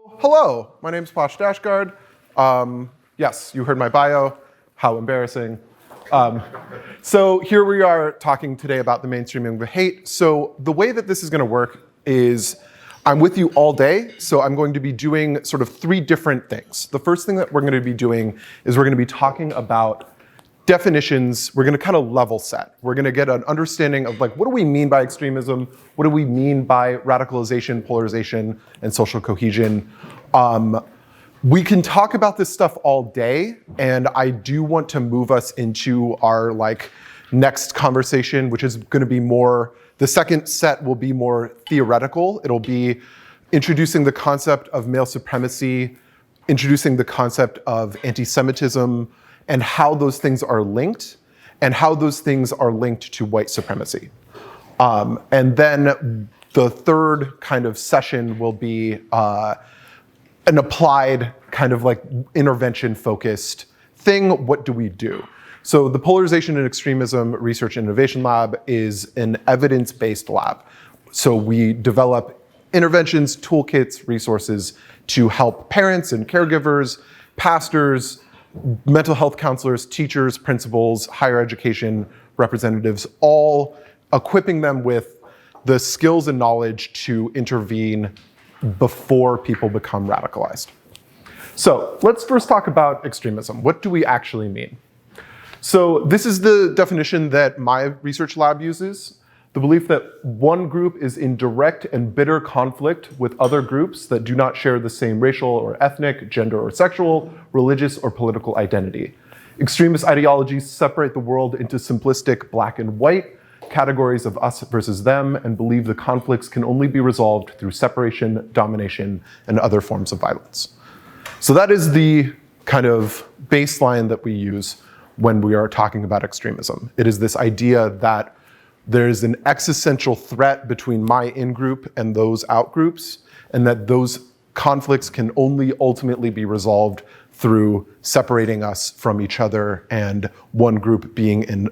Hello, my name is Pasha Dashtgard. Yes, you heard my bio. How embarrassing. So here we are talking today about the mainstreaming of hate. So the way that this is going to work is I'm with you all day, so I'm going to be doing sort of three different things. The first thing that we're going to be doing is we're going to be talking about definitions. We're going to kind of level set. We're going to get an understanding of like, what do we mean by extremism? What do we mean by radicalization, polarization, and social cohesion? We can talk about this stuff all day, and I do want to move us into our next conversation, which is going to be more, the second set will be more theoretical. It'll be introducing the concept of male supremacy, introducing the concept of anti-Semitism, and how those things are linked, and how those things are linked to white supremacy. And then the third kind of session will be an applied kind of like intervention-focused thing. What do we do? So the Polarization and Extremism Research and Innovation Lab is an evidence-based lab. So we develop interventions, toolkits, resources to help parents and caregivers, pastors, mental health counselors, teachers, principals, higher education representatives, all equipping them with the skills and knowledge to intervene before people become radicalized. So let's first talk about extremism. What do we actually mean? So this is the definition that my research lab uses. The belief that one group is in direct and bitter conflict with other groups that do not share the same racial or ethnic, gender or sexual, religious or political identity. Extremist ideologies separate the world into simplistic black and white categories of us versus them, and believe the conflicts can only be resolved through separation, domination, and other forms of violence. So that is the kind of baseline that we use when we are talking about extremism. It is this idea that there's an existential threat between my in-group and those out-groups, and that those conflicts can only ultimately be resolved through separating us from each other and one group being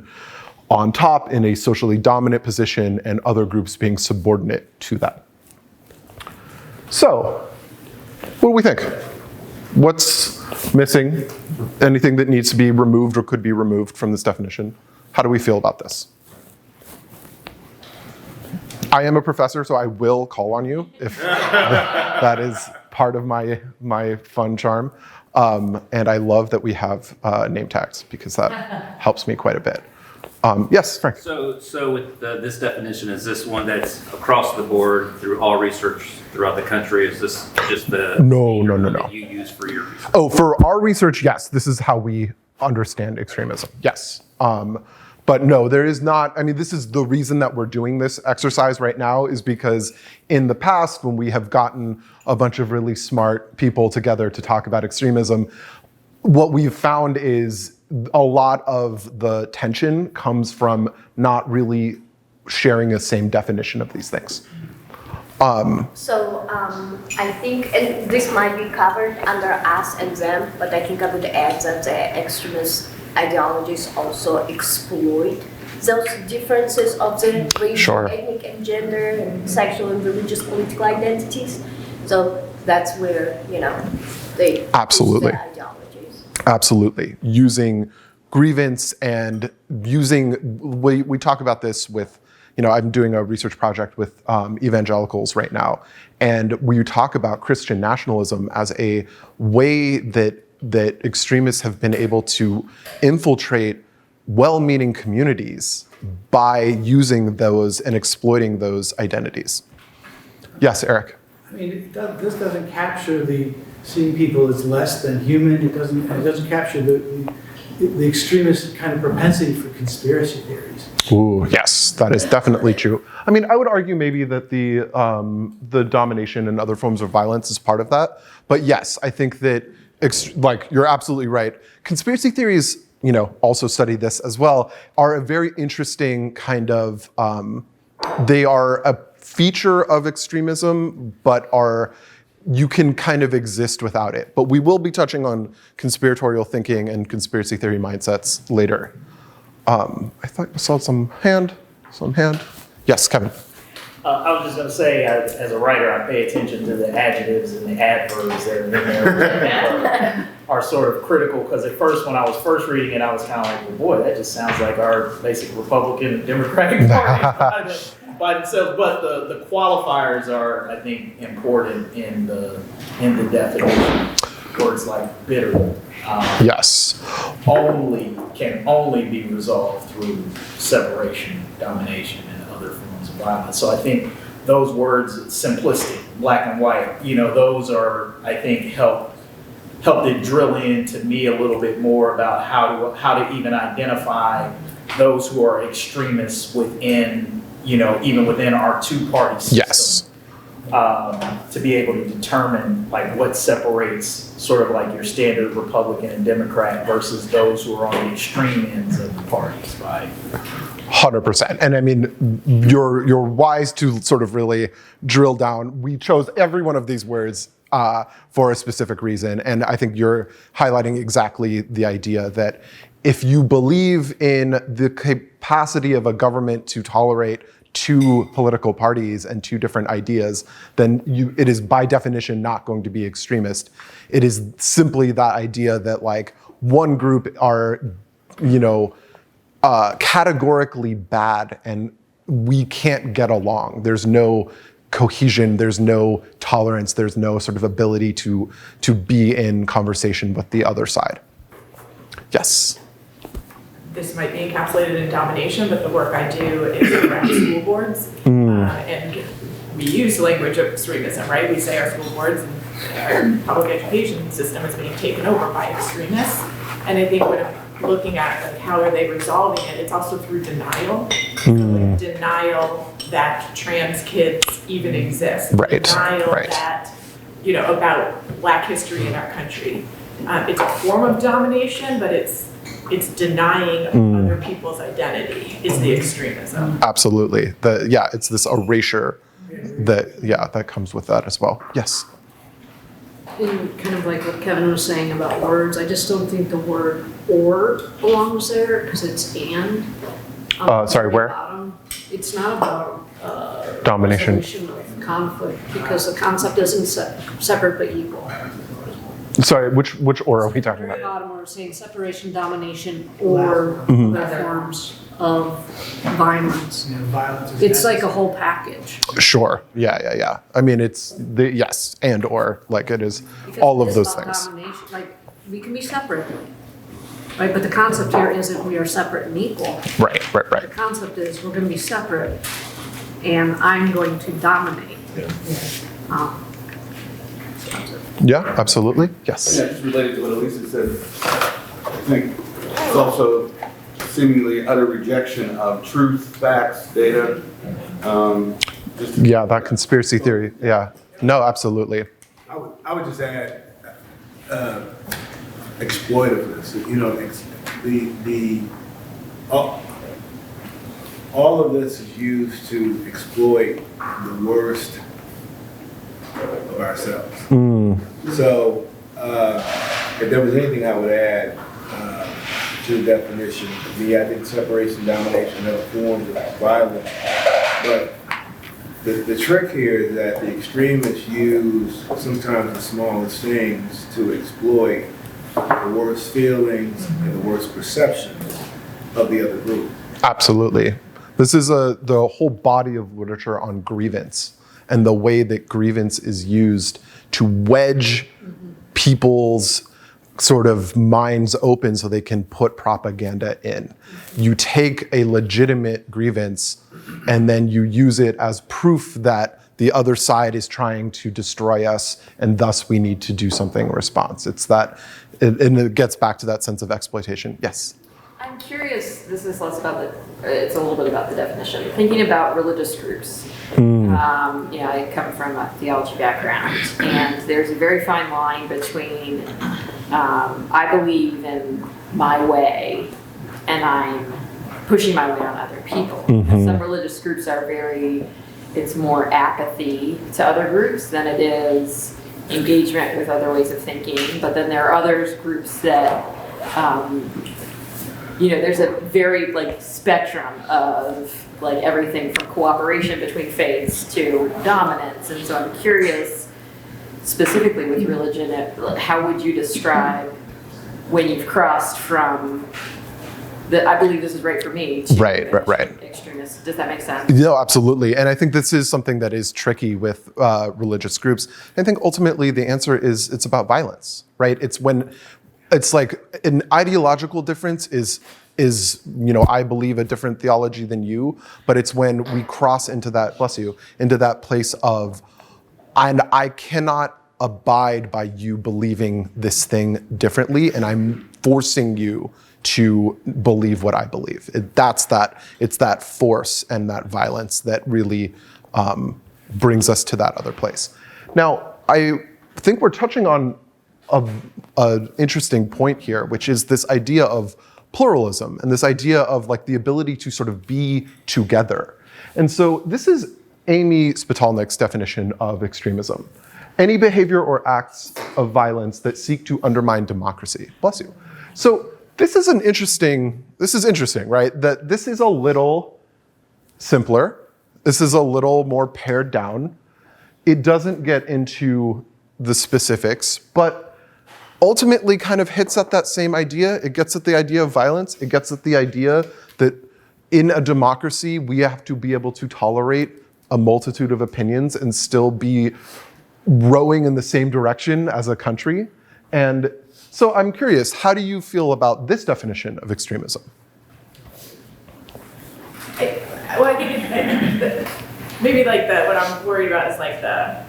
on top in a socially dominant position and other groups being subordinate to that. So, what do we think? What's missing? Anything that needs to be removed or could be removed from this definition? How do we feel about this? I am a professor, so I will call on you if that is part of my fun charm. And I love that we have name tags because that helps me quite a bit. Yes, Frank. So with this definition, is this one that's across the board through all research throughout the country? Is this just the No. that you use for your research? Oh, for our research, yes. This is how we understand extremism. Yes. But no, there is not. I mean, this is the reason that we're doing this exercise right now is because in the past, when we have gotten a bunch of really smart people together to talk about extremism, what we've found is a lot of the tension comes from not really sharing the same definition of these things. I think, and this might be covered under us and them, but I think I would add that the extremist ideologies also exploit those differences of the racial, Sure. ethnic, and gender, and sexual and religious political identities. So that's where, they Absolutely. use the ideologies. Absolutely. Using grievance and we talk about this with, I'm doing a research project with evangelicals right now, and we talk about Christian nationalism as a way that extremists have been able to infiltrate well-meaning communities by using those and exploiting those identities. Yes, Eric. I mean, this doesn't capture seeing people as less than human. It doesn't capture the extremist kind of propensity for conspiracy theories. Ooh, yes, that is definitely true. I mean, I would argue maybe that the domination and other forms of violence is part of that. But yes, I think that you're absolutely right. Conspiracy theories, also study this as well, are a very interesting kind of, they are a feature of extremism, but you can kind of exist without it. But we will be touching on conspiratorial thinking and conspiracy theory mindsets later. I thought I saw some hand. Yes, Kevin. I was just going to say, as a writer, I pay attention to the adjectives and the adverbs that are in there are sort of critical, because at first, when I was first reading it, I was kind of like, well, boy, that just sounds like our basic Republican and Democratic Party by themselves. But the qualifiers are, I think, important in the definition. Words like bitter. Yes. Can only be resolved through separation, domination, and other forms of violence. So I think those words, simplistic, black and white, those are, I think, helped it drill into me a little bit more about how to even identify those who are extremists within, even within our two-party system. Yes. To be able to determine like what separates sort of like your standard Republican and Democrat versus those who are on the extreme ends of the parties, right? 100%. And I mean, you're wise to sort of really drill down. We chose every one of these words for a specific reason. And I think you're highlighting exactly the idea that if you believe in the capacity of a government to tolerate two political parties and two different ideas, then it is by definition not going to be extremist. It is simply that idea that like one group are, categorically bad and we can't get along. There's no cohesion, there's no tolerance, there's no sort of ability to be in conversation with the other side. Yes. This might be encapsulated in domination, but the work I do is around school boards. And we use the language of extremism, right? We say our school boards and our public education system is being taken over by extremists. And I think when I'm looking at like, how are they resolving it, it's also through denial. So, like, denial that trans kids even exist. Right. Denial Right. that, about Black history in our country. It's a form of domination, but it's denying other people's identity is the extremism. Absolutely. It's this erasure that comes with that as well. Yes. And kind of like what Kevin was saying about words, I just don't think the word or belongs there because it's and. Sorry, where? Bottom. It's not about Domination. resolution of conflict because the concept isn't separate but equal. Sorry, which or are we talking At the about? bottom, we're saying separation, domination, or other forms of violence. Violence is It's like a necessary. whole package. Sure. Yeah. I mean, it's the yes and or like it is Because all it of is those about things. domination. Like we can be separate, right? But the concept here isn't we are separate and equal. Right. The concept is we're going to be separate, and I'm going to dominate. Um, so that's it. Yeah, absolutely. Yes. Yeah, just related to what Elisa said, I think it's also seemingly utter rejection of truth, facts, data. Yeah, that conspiracy theory. Yeah. No, absolutely. I would just add exploitiveness. All of this is used to exploit the worst of ourselves. So, if there was anything I would add to the definition, I think separation, domination, and other forms of violence. But the trick here is that the extremists use sometimes the smallest things to exploit the worst feelings and the worst perceptions of the other group. Absolutely. This is the whole body of literature on grievance and the way that grievance is used to wedge people's sort of minds open so they can put propaganda in. You take a legitimate grievance and then you use it as proof that the other side is trying to destroy us and thus we need to do something in response. And it gets back to that sense of exploitation. Yes. I'm curious, this is less about it's a little bit about the definition. Thinking about religious groups. I come from a theology background, and there's a very fine line between I believe in my way and I'm pushing my way on other people. Some religious groups are it's more apathy to other groups than it is engagement with other ways of thinking. But then there are other groups that there's a very like spectrum of like everything from cooperation between faiths to dominance. And so I'm curious, specifically with religion, how would you describe when you've crossed from I believe this is right for me, to Right. extremist? Does that make sense? No, absolutely. And I think this is something that is tricky with religious groups. I think ultimately the answer is it's about violence, right? It's when it's like an ideological difference is I believe a different theology than you, but it's when we cross into that, bless you, into that place of, and I cannot abide by you believing this thing differently, and I'm forcing you to believe what I believe. It's that force and that violence that really brings us to that other place. Now, I think we're touching on an interesting point here, which is this idea of pluralism and this idea of like the ability to sort of be together. And so this is Amy Spitalnik's definition of extremism. Any behavior or acts of violence that seek to undermine democracy. Bless you. So this is interesting, right? That this is a little simpler. This is a little more pared down. It doesn't get into the specifics, but ultimately kind of hits at that same idea. It gets at the idea of violence. It gets at the idea that in a democracy, we have to be able to tolerate a multitude of opinions and still be rowing in the same direction as a country. And so I'm curious, how do you feel about this definition of extremism? I think maybe like what I'm worried about is like the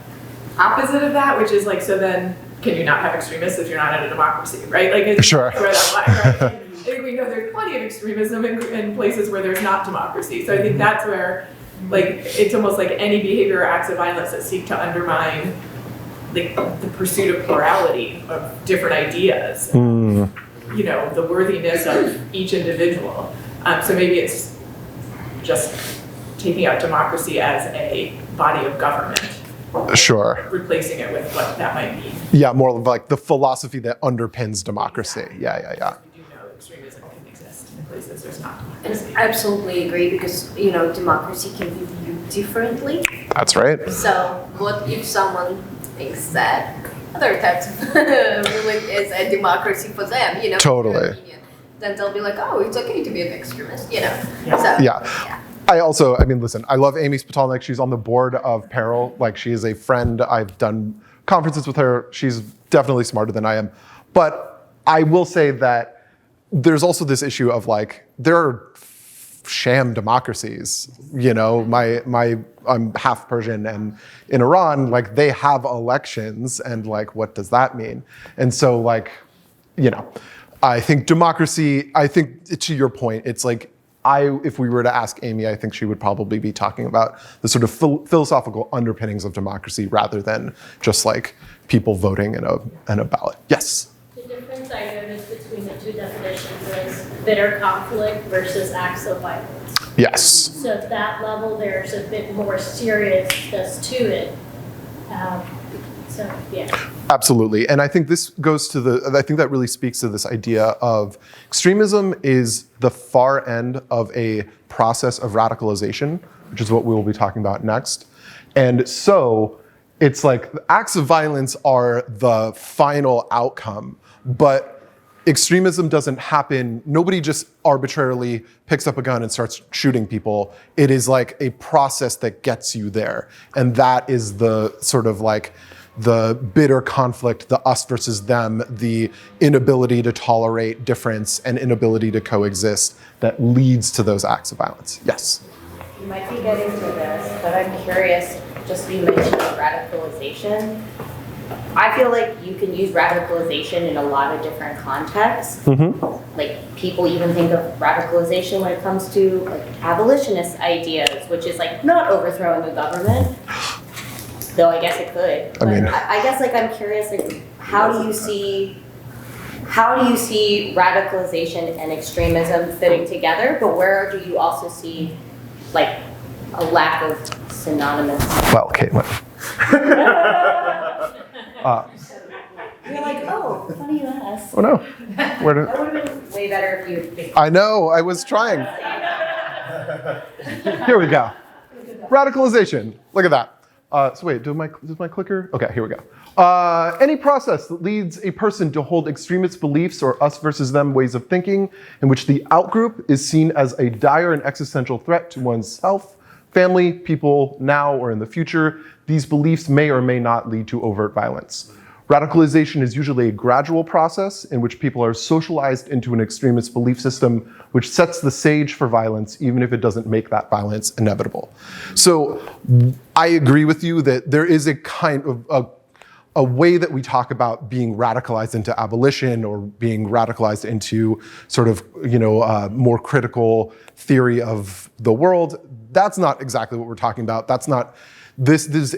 opposite of that, which is like, so then can you not have extremists if you're not in a democracy, right? Like, it's Sure. where that line, right? I think we know there's plenty of extremism in places where there's not democracy. So I think that's where, like, it's almost like any behavior or acts of violence that seek to undermine like the pursuit of plurality of different ideas, the worthiness of each individual. So maybe it's just taking out democracy as a body of government. Sure. Replacing it with what that might mean. Yeah, more of like the philosophy that underpins democracy. Yeah. We do know extremism can exist in places there's not And democracy. I absolutely agree because, democracy can be viewed differently. That's right. So what if someone thinks that other types of religion is a democracy for them, Totally. in their opinion, then they'll be like, oh, it's okay to be an extremist, So, Yeah. I listen, I love Amy Spitalnik. She's on the board of PERIL. Like, she is a friend. I've done conferences with her. She's definitely smarter than I am. But I will say that there's also this issue of like, there are sham democracies. I'm half Persian, and in Iran, like, they have elections, and like, what does that mean? And so like, I think democracy, to your point, it's like, if we were to ask Amy, I think she would probably be talking about the sort of philosophical underpinnings of democracy rather than just like people voting in a ballot. Yes? The difference I noticed between the two definitions is bitter conflict versus acts of violence. Yes. So at that level, there's a bit more seriousness to it. Yeah. Absolutely. And I think this goes to I think that really speaks to this idea of extremism is the far end of a process of radicalization, which is what we will be talking about next. And so it's like acts of violence are the final outcome, but extremism doesn't happen. Nobody just arbitrarily picks up a gun and starts shooting people. It is like a process that gets you there. And that is the sort of like the bitter conflict, the us versus them, the inability to tolerate difference and inability to coexist that leads to those acts of violence. Yes? You might be getting to this, but I'm curious, just you mentioned radicalization. I feel like you can use radicalization in a lot of different contexts. Like, people even think of radicalization when it comes to like abolitionist ideas, which is like not overthrowing the government. Though I guess it could. But I guess like I'm curious, like how do you see radicalization and extremism fitting together? But where do you also see like a lack of synonymous? Well, Caitlin. You're like, oh, funny you ask. Oh no. Where did, That would have been way better if you had I know, I was trying. Here we go. Radicalization. Look at that. So wait, does my clicker? Okay, here we go. Any process that leads a person to hold extremist beliefs or us versus them ways of thinking in which the outgroup is seen as a dire and existential threat to one's self, family, people now or in the future, these beliefs may or may not lead to overt violence. Radicalization is usually a gradual process in which people are socialized into an extremist belief system which sets the stage for violence even if it doesn't make that violence inevitable. So I agree with you that there is a kind of a way that we talk about being radicalized into abolition or being radicalized into sort of, more critical theory of the world. That's not exactly what we're talking about. This is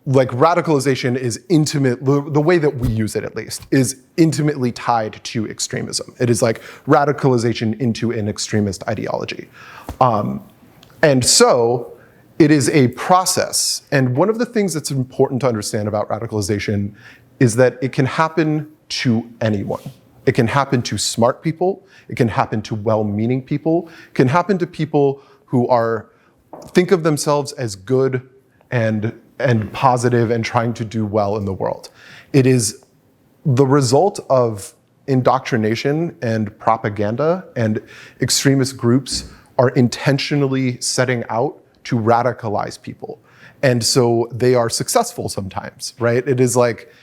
radicalization is intimate, the way that we use it at least, is intimately tied to extremism. It is like radicalization into an extremist ideology. And so it is a process. And one of the things that's important to understand about radicalization is that it can happen to anyone. It can happen to smart people. It can happen to well-meaning people. It can happen to people who think of themselves as good and positive and trying to do well in the world. It is the result of indoctrination and propaganda, and extremist groups are intentionally setting out to radicalize people. And so they are successful sometimes, right? It is like,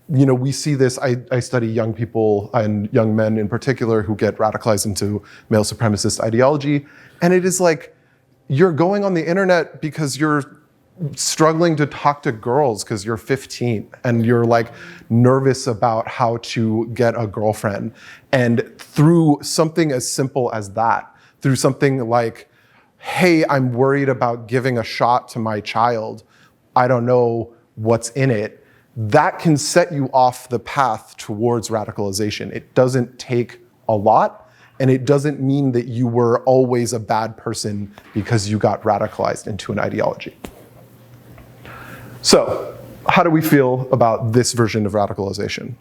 we see this, I study young people and young men in particular who get radicalized into male supremacist ideology. And it is like, you're going on the internet because you're struggling to talk to girls because you're 15 and you're like nervous about how to get a girlfriend. And through something as simple as that, through something like, hey, I'm worried about giving a shot to my child, I don't know what's in it, that can set you off the path towards radicalization. It doesn't take a lot, and it doesn't mean that you were always a bad person because you got radicalized into an ideology. So, how do we feel about this version of radicalization,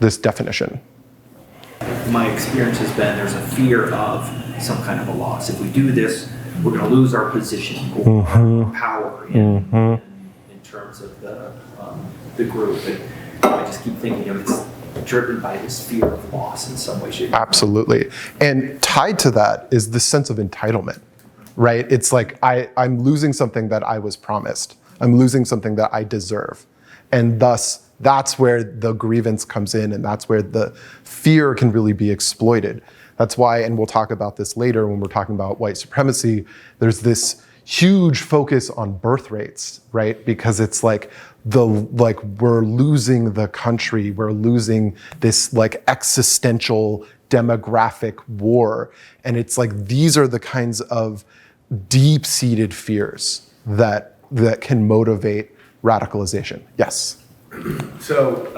this definition? My experience has been there's a fear of some kind of a loss. If we do this, we're going to lose our position or our power in terms of the group. And I just keep thinking of it's driven by this fear of loss in some way, shape, or form. Absolutely. And tied to that is the sense of entitlement, right? It's like I'm losing something that I was promised. I'm losing something that I deserve. And thus, that's where the grievance comes in, and that's where the fear can really be exploited. That's why, and we'll talk about this later when we're talking about white supremacy, there's this huge focus on birth rates, right? Because it's like we're losing the country, we're losing this like existential demographic war. And it's like these are the kinds of deep-seated fears that can motivate radicalization. Yes. So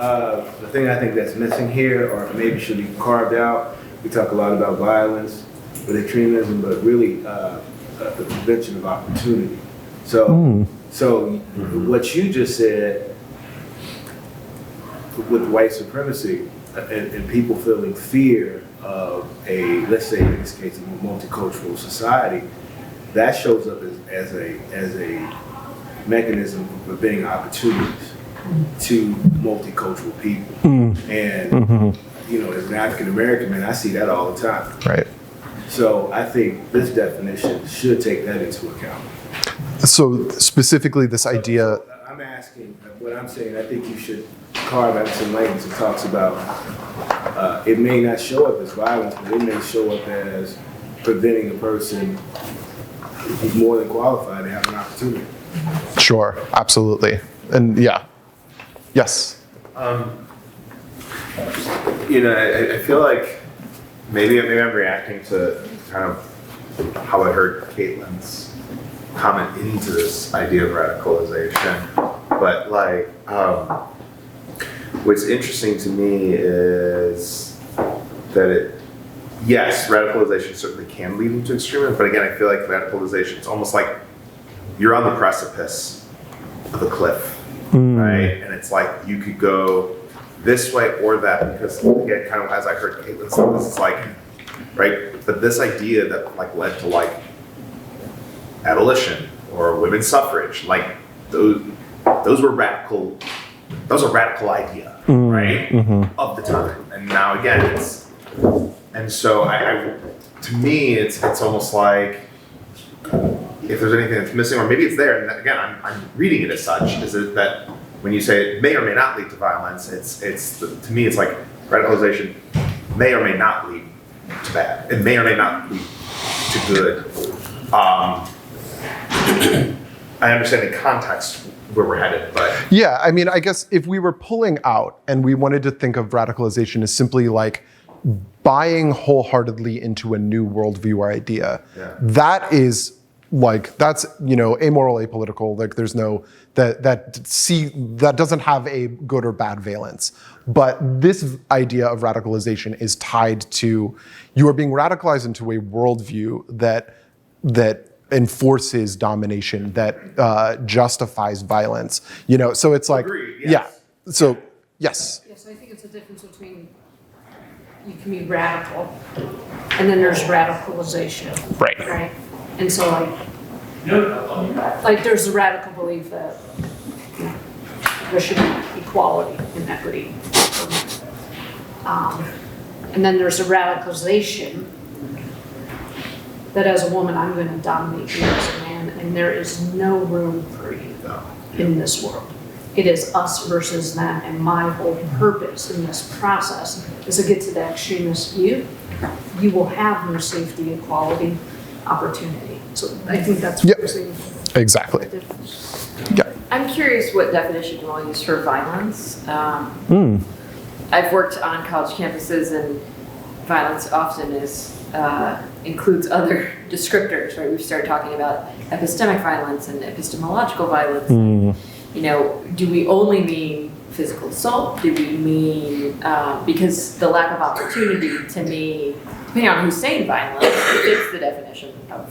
the thing I think that's missing here, or maybe should be carved out, we talk a lot about violence with extremism, but really the prevention of opportunity. So what you just said with white supremacy and people feeling fear of let's say in this case, a multicultural society, that shows up as a mechanism for preventing opportunities to multicultural people. And as an African American man, I see that all the time. Right. So I think this definition should take that into account. So specifically this idea. I'm asking, what I'm saying, I think you should carve out some language that talks about, it may not show up as violence, but it may show up as preventing a person who's more than qualified to have an opportunity. Sure, absolutely. And yeah. Yes. I feel like maybe I'm reacting to kind of how I heard Caitlin's comment into this idea of radicalization. But like, what's interesting to me is that yes, radicalization certainly can lead into extremism, but again, I feel like radicalization, it's almost like you're on the precipice of a cliff, right? And it's like you could go this way or that, because again, kind of as I heard Caitlin say, this is like, right, but this idea that like led to like abolition or women's suffrage, like those were radical, that was a radical idea, right, of the time. And now again, it's, and so I to me, it's almost like, if there's anything that's missing, or maybe it's there, and again, I'm reading it as such, is it that when you say it may or may not lead to violence, it's to me, it's like radicalization may or may not lead to bad. It may or may not lead to good. I understand the context where we're headed, but Yeah, I mean, I guess if we were pulling out and we wanted to think of radicalization as simply like buying wholeheartedly into a new worldview or idea, that is like, that's, you know, amoral, apolitical, like there's no, that doesn't have a good or bad valence. But this idea of radicalization is tied to, you are being radicalized into a worldview that enforces domination, that justifies violence, you know, so it's like, Agreed, yes. yeah, so, yes. Yes, I think it's a difference between, you can be radical, and then there's radicalization. Right. Right? And so like there's a radical belief that, you know, there should be equality and equity. And then there's a radicalization that as a woman, I'm going to dominate you as a man, and there is no room for you in this world. It is us versus them, and my whole purpose in this process is to get to the extremist view. You will have no safety, equality, opportunity. So I think that's what we're seeing. Exactly. Yeah. I'm curious what definition you all use for violence. I've worked on college campuses, and violence often includes other descriptors, right? We've started talking about epistemic violence and epistemological violence. You know, do we only mean physical assault? Do we mean, because the lack of opportunity to me, depending on who's saying violence, fits the definition of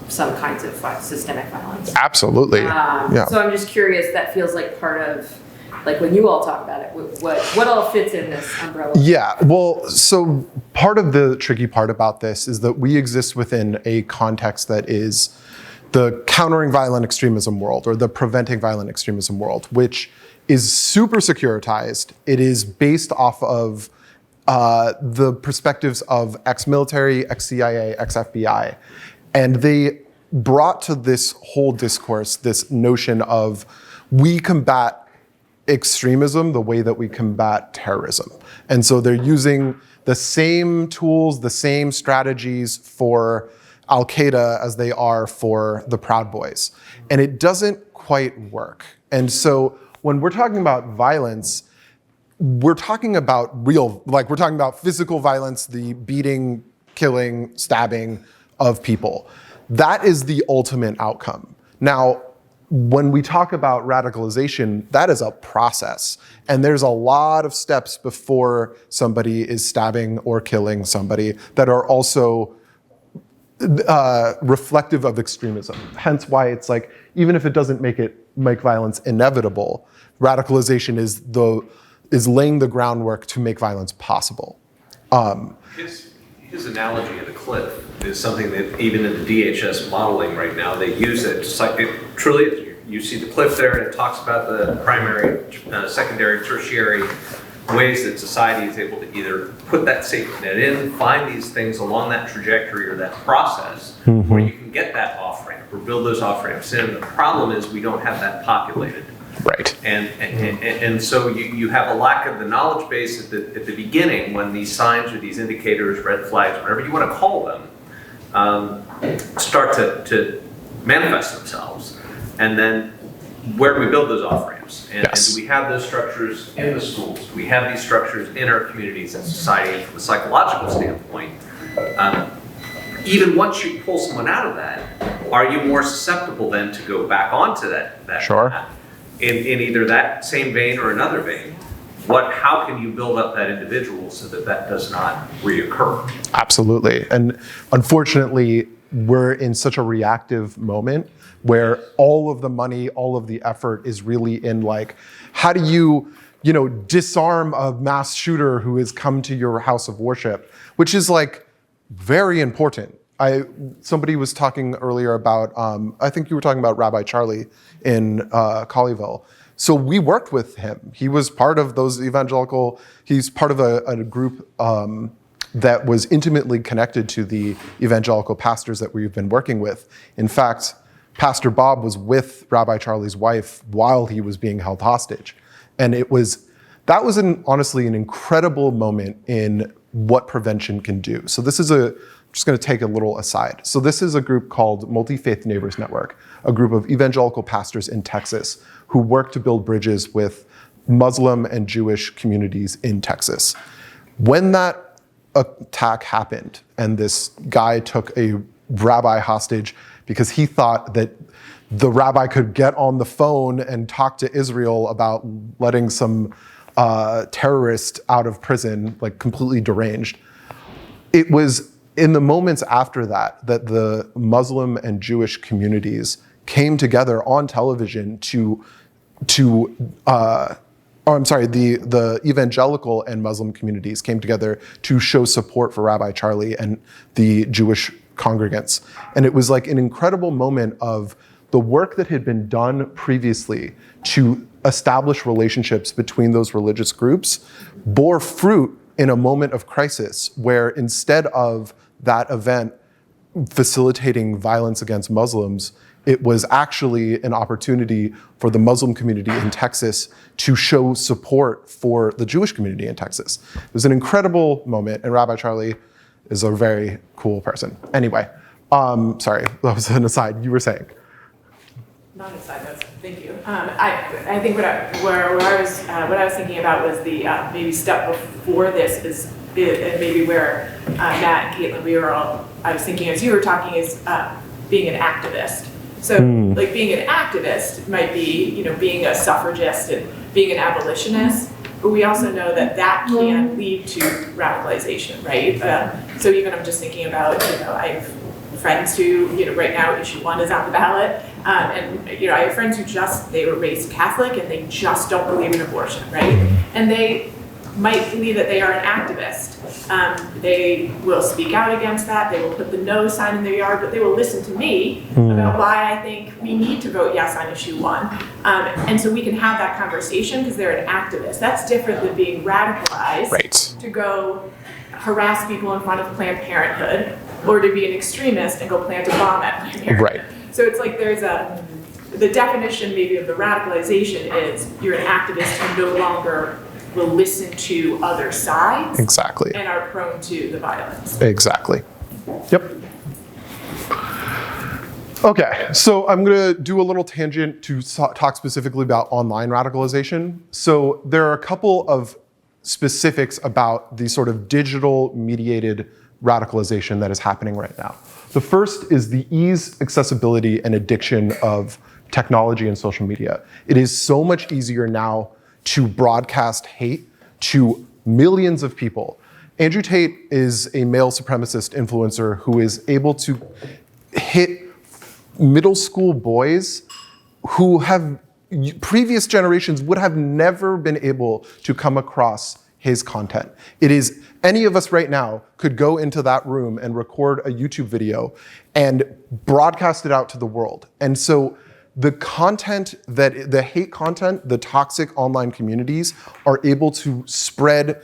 some kinds of systemic violence. Absolutely. Yeah. So I'm just curious, that feels like part of, like when you all talk about it, what all fits in this umbrella? Yeah, well, so part of the tricky part about this is that we exist within a context that is the countering violent extremism world, or the preventing violent extremism world, which is super securitized. It is based off of the perspectives of ex-military, ex-CIA, ex-FBI. And they brought to this whole discourse this notion of, we combat extremism the way that we combat terrorism. And so they're using the same tools, the same strategies for Al-Qaeda as they are for the Proud Boys. And it doesn't quite work. And so when we're talking about violence, we're talking about real, like we're talking about physical violence, the beating, killing, stabbing of people. That is the ultimate outcome. Now, when we talk about radicalization, that is a process. And there's a lot of steps before somebody is stabbing or killing somebody that are also reflective of extremism. Hence why it's like, even if it doesn't make violence inevitable, radicalization is laying the groundwork to make violence possible. His analogy of the cliff is something that even in the DHS modeling right now, they use it. It's like truly, you see the cliff there, and it talks about the primary, secondary, tertiary ways that society is able to either put that safety net in, find these things along that trajectory or that process, where you can get that off-ramp or build those off-ramps in. The problem is we don't have that populated. Right. And so you have a lack of the knowledge base at the beginning, when these signs or these indicators, red flags, whatever you want to call them, start to manifest themselves. And then where do we build those off-ramps? And do we have those structures in the schools? Do we have these structures in our communities and society from a psychological standpoint? Even once you pull someone out of that, are you more susceptible then to go back onto that Sure. path? In either that same vein or another vein, how can you build up that individual so that does not reoccur? Absolutely. And unfortunately, we're in such a reactive moment where all of the money, all of the effort is really in like, how do you disarm a mass shooter who has come to your house of worship, which is like very important. Somebody was talking earlier about, I think you were talking about Rabbi Charlie in Colleyville. So we worked with him. He was part of those he's part of a group that was intimately connected to the evangelical pastors that we've been working with. In fact, Pastor Bob was with Rabbi Charlie's wife while he was being held hostage. And that was honestly an incredible moment in what prevention can do. So this is I'm just going to take a little aside. So this is a group called Multi-Faith Neighbors Network, a group of evangelical pastors in Texas who work to build bridges with Muslim and Jewish communities in Texas. When that attack happened and this guy took a rabbi hostage because he thought that the rabbi could get on the phone and talk to Israel about letting some terrorist out of prison, like completely deranged. It was in the moments after that the Muslim and Jewish communities came together on television the evangelical and Muslim communities came together to show support for Rabbi Charlie and the Jewish congregants. And it was like an incredible moment of the work that had been done previously to establish relationships between those religious groups bore fruit in a moment of crisis where instead of that event facilitating violence against Muslims, it was actually an opportunity for the Muslim community in Texas to show support for the Jewish community in Texas. It was an incredible moment, and Rabbi Charlie is a very cool person. Anyway, sorry, that was an aside. You were saying. Not an aside, thank you. I think what I was thinking about was the maybe step before this is and maybe where Matt and Caitlin, I was thinking as you were talking is being an activist. So like being an activist might be, being a suffragist and being an abolitionist, but we also know that can lead to radicalization, right? So even I'm just thinking about, I have friends who, right now issue 1 is on the ballot, and I have friends who they were raised Catholic and they just don't believe in abortion, right? And they might believe that they are an activist. They will speak out against that. They will put the no sign in their yard, but they will listen to me about why I think we need to vote yes on issue 1. And so we can have that conversation because they're an activist. That's different than being radicalized to go harass people in front of Planned Parenthood or to be an extremist and go plant a bomb at Planned Parenthood. Right. So it's like the definition maybe of the radicalization is you're an activist who no longer will listen to other sides. Exactly. And are prone to the violence. Exactly. Yep. Okay, so I'm going to do a little tangent to talk specifically about online radicalization. So there are a couple of specifics about the sort of digital mediated radicalization that is happening right now. The first is the ease, accessibility, and addiction of technology and social media. It is so much easier now to broadcast hate to millions of people. Andrew Tate is a male supremacist influencer who is able to hit middle school boys who have previous generations would have never been able to come across his content. It is, any of us right now could go into that room and record a YouTube video and broadcast it out to the world. And so the hate content, the toxic online communities are able to spread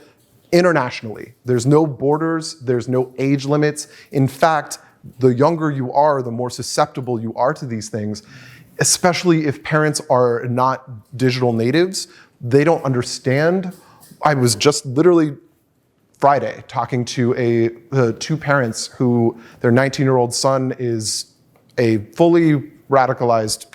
internationally. There's no borders, there's no age limits. In fact, the younger you are, the more susceptible you are to these things, especially if parents are not digital natives. They don't understand. I was just literally Friday talking to two parents who their 19-year-old son is a fully radicalized,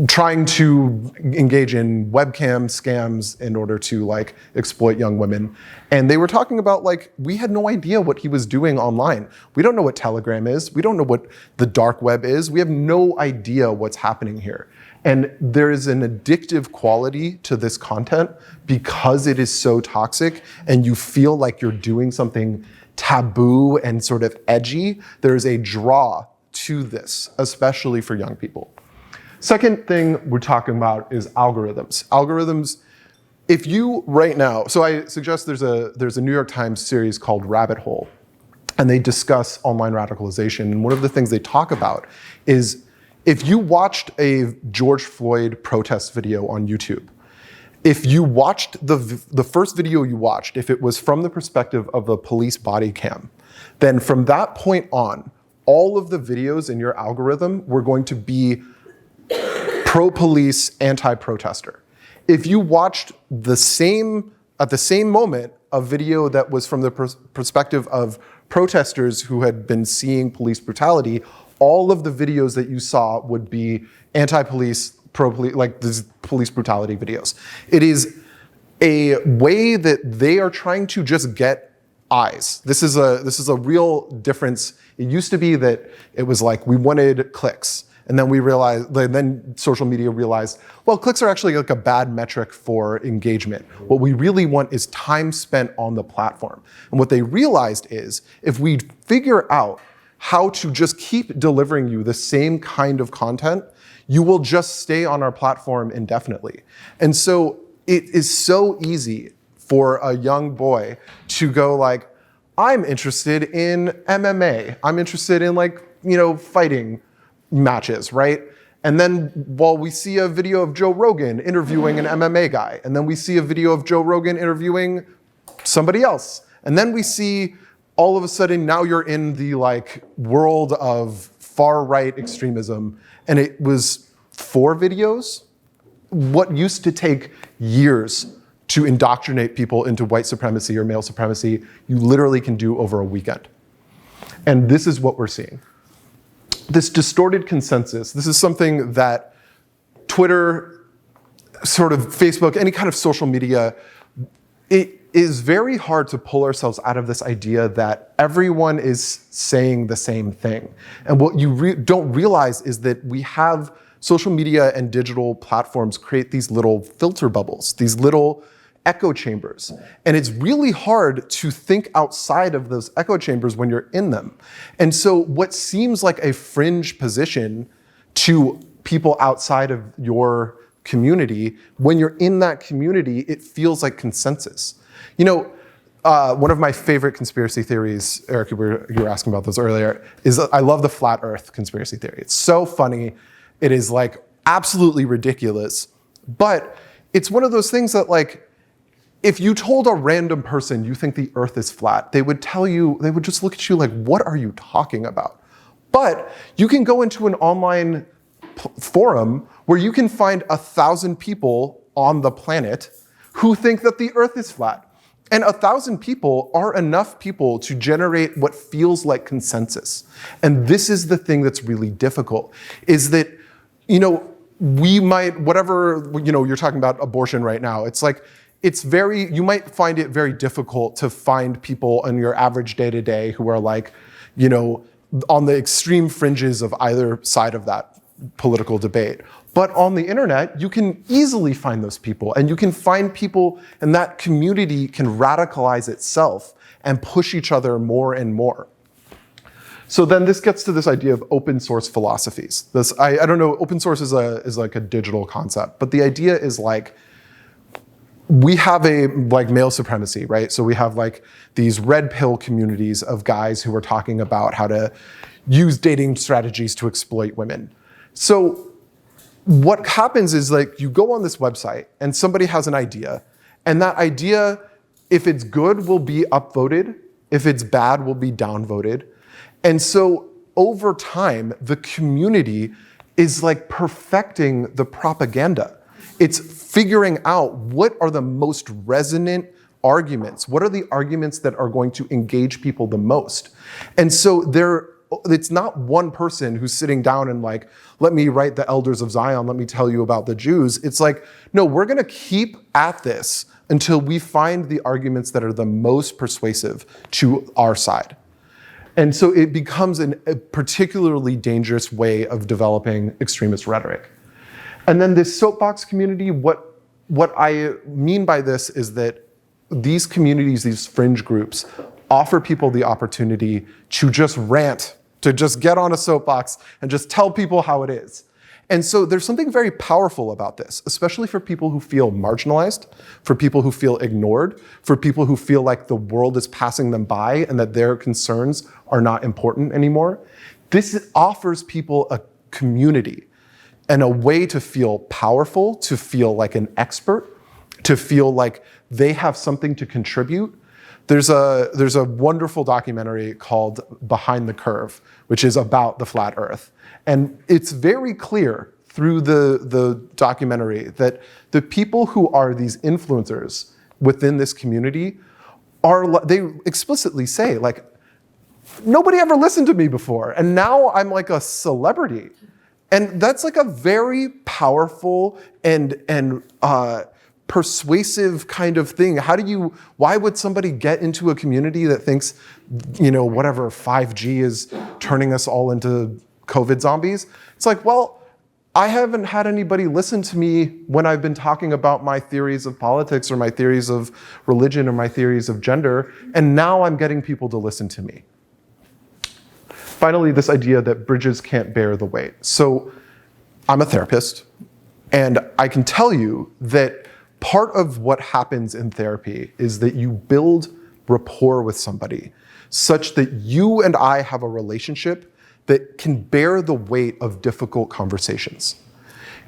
trying to engage in webcam scams in order to exploit young women. And they were talking about we had no idea what he was doing online. We don't know what Telegram is. We don't know what the dark web is. We have no idea what's happening here. And there is an addictive quality to this content because it is so toxic and you feel like you're doing something taboo and sort of edgy. There is a draw to this, especially for young people. Second thing we're talking about is algorithms. Algorithms if you right now, so I suggest there's a New York Times series called Rabbit Hole, and they discuss online radicalization. And one of the things they talk about is if you watched a George Floyd protest video on YouTube, if you watched the first video you watched, if it was from the perspective of a police body cam, then from that point on, all of the videos in your algorithm were going to be pro-police, anti-protester. If you watched at the same moment a video that was from the perspective of protesters who had been seeing police brutality, all of the videos that you saw would be anti-police, pro-police, like these police brutality videos. It is a way that they are trying to just get eyes. This is a real difference. It used to be that it was like we wanted clicks. And then we realized, then social media realized, well, clicks are actually like a bad metric for engagement. What we really want is time spent on the platform. And what they realized is, if we figure out how to just keep delivering you the same kind of content, you will just stay on our platform indefinitely. And so it is so easy for a young boy to go like, I'm interested in MMA. I'm interested in fighting matches, right? And then while we see a video of Joe Rogan interviewing an MMA guy, and then we see a video of Joe Rogan interviewing somebody else, and then we see all of a sudden now you're in the world of far-right extremism, and it was 4 videos. What used to take years to indoctrinate people into white supremacy or male supremacy, you literally can do over a weekend. And this is what we're seeing. This distorted consensus, this is something that Twitter, sort of Facebook, any kind of social media, it is very hard to pull ourselves out of this idea that everyone is saying the same thing. And what you don't realize is that we have social media and digital platforms create these little filter bubbles, these little echo chambers. And it's really hard to think outside of those echo chambers when you're in them. And so what seems like a fringe position to people outside of your community, when you're in that community, it feels like consensus. One of my favorite conspiracy theories, Eric, you were asking about those earlier, is I love the flat earth conspiracy theory. It's so funny. It is absolutely ridiculous. But it's one of those things that if you told a random person you think the earth is flat, they would just look at you like, what are you talking about? But you can go into an online forum where you can find 1,000 people on the planet who think that the earth is flat. And 1,000 people are enough people to generate what feels like consensus. And this is the thing that's really difficult, is that, we might, whatever, you're talking about abortion right now, you might find it very difficult to find people in your average day-to-day who are on the extreme fringes of either side of that political debate. But on the internet, you can easily find those people, and you can find people, and that community can radicalize itself and push each other more and more. So then this gets to this idea of open source philosophies. I don't know, open source is like a digital concept, but the idea is we have a male supremacy, right? So we have these red pill communities of guys who are talking about how to use dating strategies to exploit women. So what happens is you go on this website and somebody has an idea, and that idea, if it's good, will be upvoted. If it's bad, will be downvoted. And so over time, the community is perfecting the propaganda. It's figuring out what are the most resonant arguments. What are the arguments that are going to engage people the most? And so it's not one person who's sitting down and let me write the Elders of Zion, let me tell you about the Jews. It's no, we're gonna keep at this until we find the arguments that are the most persuasive to our side. And so it becomes a particularly dangerous way of developing extremist rhetoric. And then this soapbox community, what I mean by this is that these communities, these fringe groups, offer people the opportunity to just rant, to just get on a soapbox and just tell people how it is. And so there's something very powerful about this, especially for people who feel marginalized, for people who feel ignored, for people who feel like the world is passing them by and that their concerns are not important anymore. This offers people a community and a way to feel powerful, to feel like an expert, to feel like they have something to contribute. There's a wonderful documentary called Behind the Curve, which is about the flat Earth. And it's very clear through the documentary that the people who are these influencers within this community they explicitly say, like, nobody ever listened to me before, and now I'm like a celebrity. And that's like a very powerful and persuasive kind of thing. Why would somebody get into a community that thinks, whatever, 5G is turning us all into COVID zombies? It's like, well, I haven't had anybody listen to me when I've been talking about my theories of politics or my theories of religion or my theories of gender, and now I'm getting people to listen to me. Finally, this idea that bridges can't bear the weight. So I'm a therapist, and I can tell you that part of what happens in therapy is that you build rapport with somebody such that you and I have a relationship that can bear the weight of difficult conversations.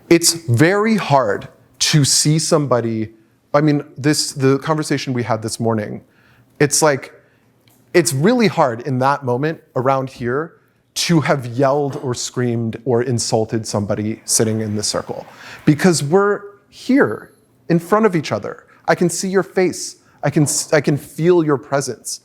It's very hard to see somebody, the conversation we had this morning, it's really hard in that moment around here to have yelled or screamed or insulted somebody sitting in the circle, because we're here in front of each other. I can see your face. I can feel your presence.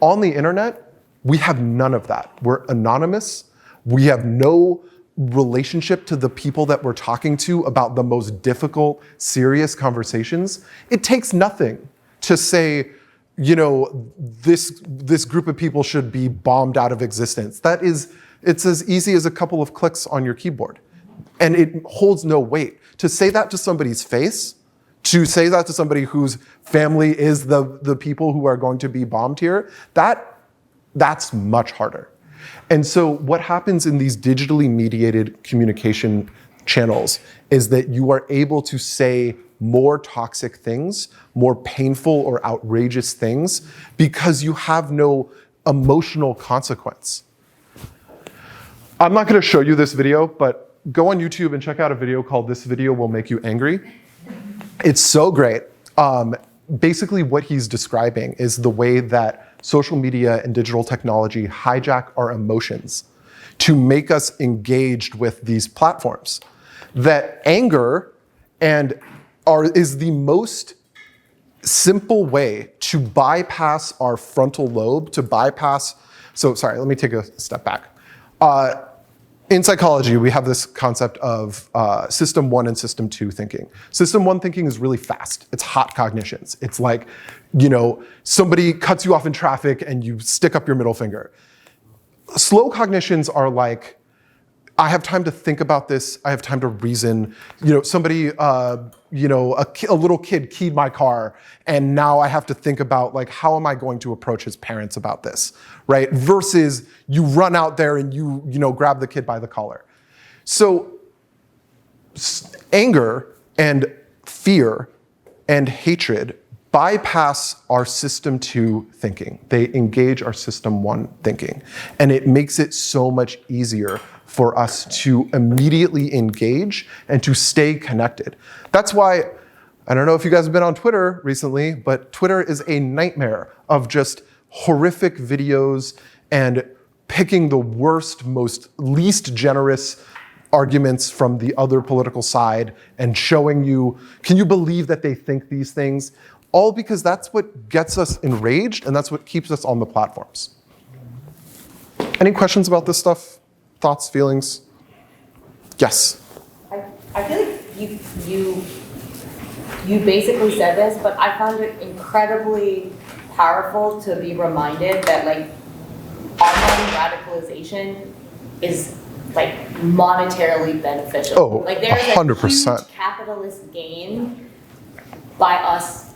On the internet, we have none of that. We're anonymous. We have no relationship to the people that we're talking to about the most difficult, serious conversations. It takes nothing to say, this group of people should be bombed out of existence. It's as easy as a couple of clicks on your keyboard. And it holds no weight. To say that to somebody's face, to say that to somebody whose family is the people who are going to be bombed here, that's much harder. And so what happens in these digitally mediated communication channels is that you are able to say more toxic things, more painful or outrageous things, because you have no emotional consequence. I'm not going to show you this video, but go on YouTube and check out a video called "This Video Will Make You Angry." It's so great. Basically what he's describing is the way that social media and digital technology hijack our emotions to make us engaged with these platforms. That anger is the most simple way to bypass our frontal lobe, let me take a step back. In psychology, we have this concept of system 1 and system 2 thinking. System 1 thinking is really fast. It's hot cognitions. It's like, somebody cuts you off in traffic and you stick up your middle finger. Slow cognitions are like, I have time to think about this. I have time to reason. Somebody, a little kid keyed my car, and now I have to think about, like, how am I going to approach his parents about this, right? Versus you run out there and you grab the kid by the collar. So anger and fear and hatred bypass our system 2 thinking. They engage our system 1 thinking, and it makes it so much easier for us to immediately engage and to stay connected. That's why, I don't know if you guys have been on Twitter recently, but Twitter is a nightmare of just horrific videos and picking the worst, least generous arguments from the other political side and showing you, can you believe that they think these things? All because that's what gets us enraged, and that's what keeps us on the platforms. Any questions about this stuff? Thoughts, feelings? Yes. I feel like you basically said this, but I found it incredibly powerful to be reminded that, like, online radicalization is, like, monetarily beneficial. Oh, like, there's 100%. a huge capitalist gain by us,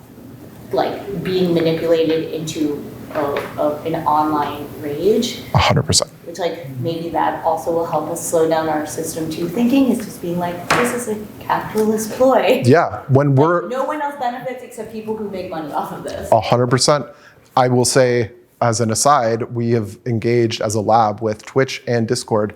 like, being manipulated into an online rage. 100%. which like maybe that also will help us slow down our system two thinking, is just being like, this is a capitalist ploy. Yeah, when we're No one else benefits except people who make money off of this. 100%. I will say, as an aside, we have engaged as a lab with Twitch and Discord.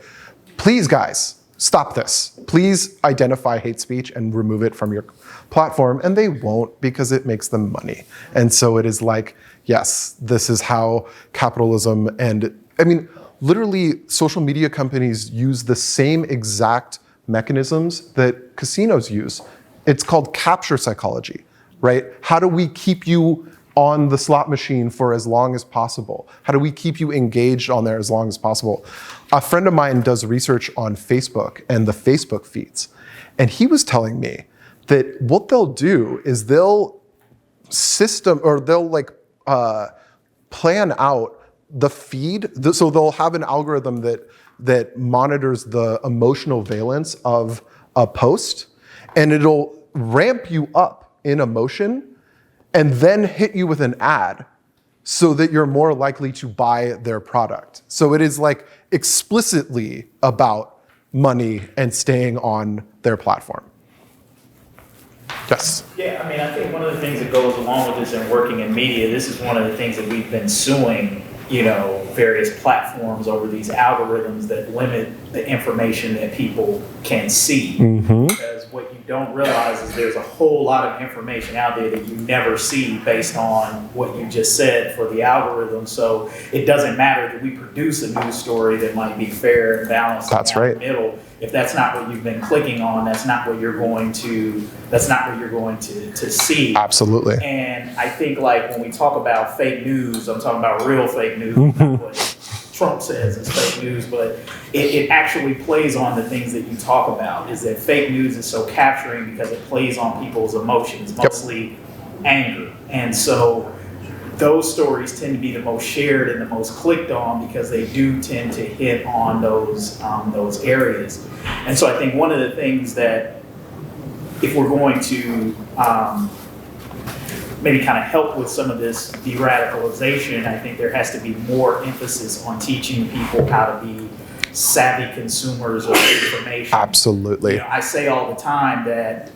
Please, guys, stop this. Please identify hate speech and remove it from your platform. And they won't, because it makes them money. And so it is like, yes, this is how capitalism and, I mean, literally social media companies use the same exact mechanisms that casinos use. It's called capture psychology, right? How do we keep you on the slot machine for as long as possible? How do we keep you engaged on there as long as possible? A friend of mine does research on Facebook and the Facebook feeds. And he was telling me that what they'll do is they'll plan out the feed. So they'll have an algorithm that monitors the emotional valence of a post, and it'll ramp you up in emotion and then hit you with an ad so that you're more likely to buy their product. So it is like explicitly about money and staying on their platform. Yes? Yeah, I mean, I think one of the things that goes along with this and working in media, this is one of the things that we've been suing, various platforms over these algorithms that limit the information that people can see. Mm-hmm. Because what you don't realize is there's a whole lot of information out there that you never see based on what you just said for the algorithm. So it doesn't matter that we produce a news story that might be fair and balanced. That's down right. the middle. If that's not what you've been clicking on, that's not what you're going to see. Absolutely. And I think like when we talk about fake news, I'm talking about real fake news, not what Trump says is fake news, but it actually plays on the things that you talk about, is that fake news is so capturing because it plays on people's emotions, mostly anger. And so those stories tend to be the most shared and the most clicked on because they do tend to hit on those areas. And so I think one of the things that, if we're going to maybe kind of help with some of this de-radicalization, I think there has to be more emphasis on teaching people how to be savvy consumers of information. Absolutely. I say all the time that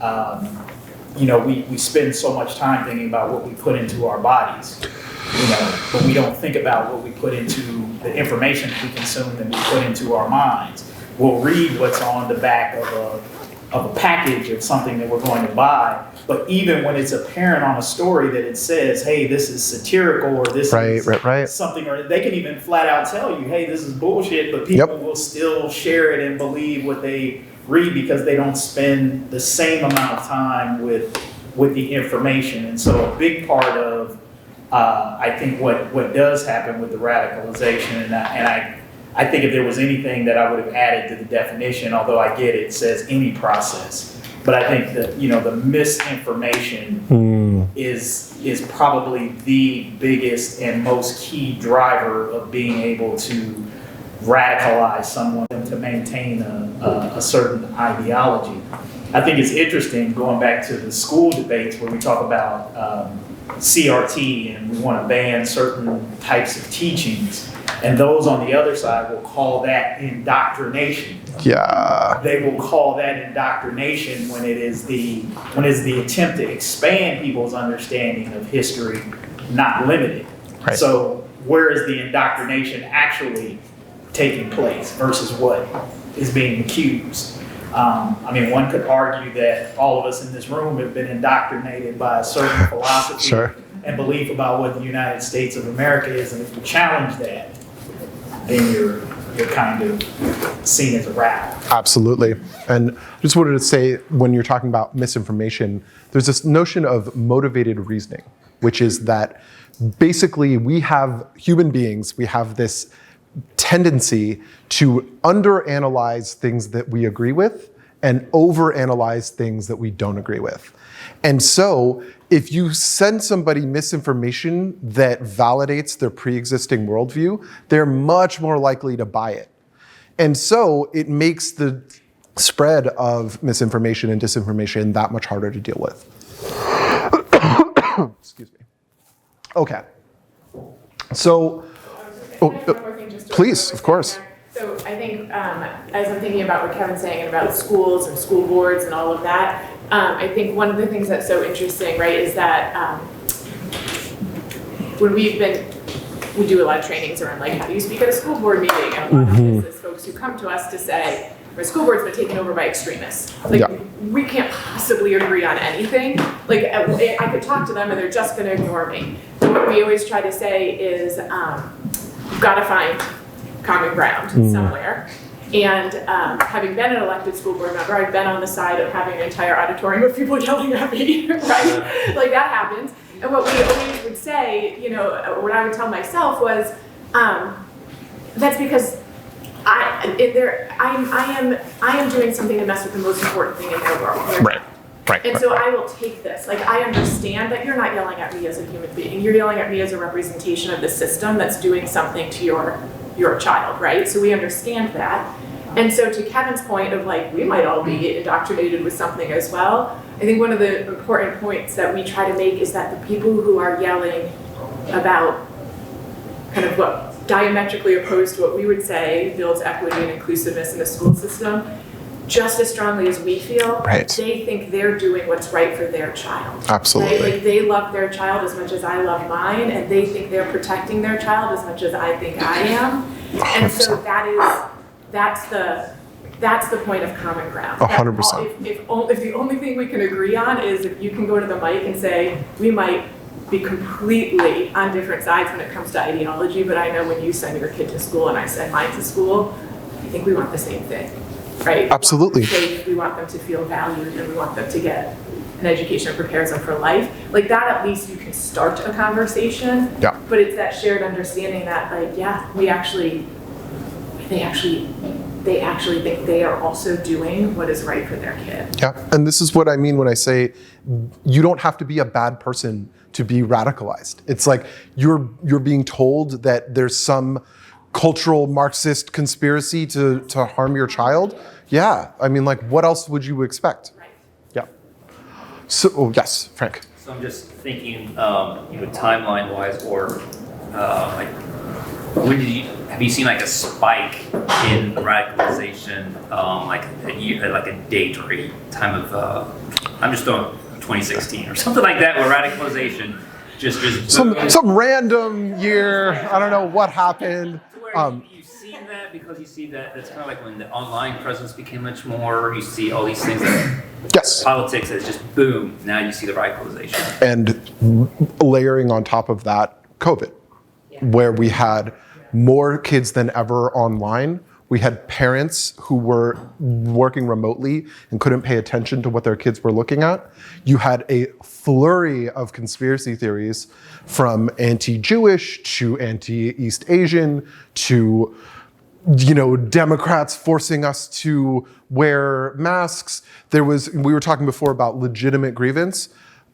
we spend so much time thinking about what we put into our bodies, but we don't think about what we put into the information that we consume and we put into our minds. We'll read what's on the back of a package of something that we're going to buy, but even when it's apparent on a story that it says, hey, this is satirical or this is something, or they can even flat out tell you, hey, this is bullshit, but people will still share it and believe what they read because they don't spend the same amount of time with the information. And so a big part of I think what does happen with the radicalization, and I think if there was anything that I would have added to the definition, although I get it says any process, but I think that the misinformation is probably the biggest and most key driver of being able to radicalize someone to maintain a certain ideology. I think it's interesting going back to the school debates where we talk about CRT and we want to ban certain types of teachings, and those on the other side will call that indoctrination. Yeah. They will call that indoctrination when it is the attempt to expand people's understanding of history, not limit it. Right. So where is the indoctrination actually taking place versus what is being accused? One could argue that all of us in this room have been indoctrinated by a certain philosophy and belief about what the United States of America is, and if you challenge that, then you're kind of seen as a radical. Absolutely. And I just wanted to say, when you're talking about misinformation, there's this notion of motivated reasoning, which is that basically we have human beings, we have this tendency to underanalyze things that we agree with and overanalyze things that we don't agree with. And so if you send somebody misinformation that validates their pre-existing worldview, they're much more likely to buy it. And so it makes the spread of misinformation and disinformation that much harder to deal with. Excuse me. Okay. So, One more thing just Please, of course. So I think as I'm thinking about what Kevin's saying about schools and school boards and all of that, I think one of the things that's so interesting, right, is that when we do a lot of trainings around like how do you speak at a school board meeting, and a lot of this is folks who come to us to say, our school board's been taken over by extremists. Like, we can't possibly agree on anything. Like, I could talk to them and they're just gonna ignore me. So what we always try to say is, you've gotta find common ground somewhere. And having been an elected school board member, I've been on the side of having an entire auditorium of people yelling at me, right? Like, that happens. And what we always would say, you know, what I would tell myself was, that's because I am doing something to mess with the most important thing in their world. Right. And so I will take this. Like, I understand that you're not yelling at me as a human being. You're yelling at me as a representation of the system that's doing something to your child, right? So we understand that. And so to Kevin's point of like, we might all be indoctrinated with something as well. I think one of the important points that we try to make is that the people who are yelling about kind of what diametrically opposed to what we would say builds equity and inclusiveness in the school system, just as strongly as we feel, they think they're doing what's right for their child. Absolutely. Right? Like, they love their child as much as I love mine, and they think they're protecting their child as much as I think I am. 100%. And so that's the point of common ground. 100%. If the only thing we can agree on is if you can go to the mic and say, we might be completely on different sides when it comes to ideology, but I know when you send your kid to school and I send mine to school, I think we want the same thing, right? Absolutely. We want them to feel valued, and we want them to get an education that prepares them for life. Like, that, at least you can start a conversation. Yeah. But it's that shared understanding that, like, yeah, they actually think they are also doing what is right for their kid. Yeah, and this is what I mean when I say you don't have to be a bad person to be radicalized. It's like you're being told that there's some cultural Marxist conspiracy to harm your child. Yeah, I mean, like, what else would you expect? Right. Yeah. So, yes, Frank. So I'm just thinking, timeline-wise, or like, have you seen like a spike in radicalization, like a date or a time of? I'm just throwing 2016 or something like that, where radicalization just some random year. I don't know what happened. You've seen that because you see that that's kind of like when the online presence became much more. You see all these things that politics is just boom. Now you see the radicalization and layering on top of that, COVID, where we had more kids than ever online. We had parents who were working remotely and couldn't pay attention to what their kids were looking at. You had a flurry of conspiracy theories, from anti-Jewish to anti-East Asian to, Democrats forcing us to wear masks. We were talking before about legitimate grievance.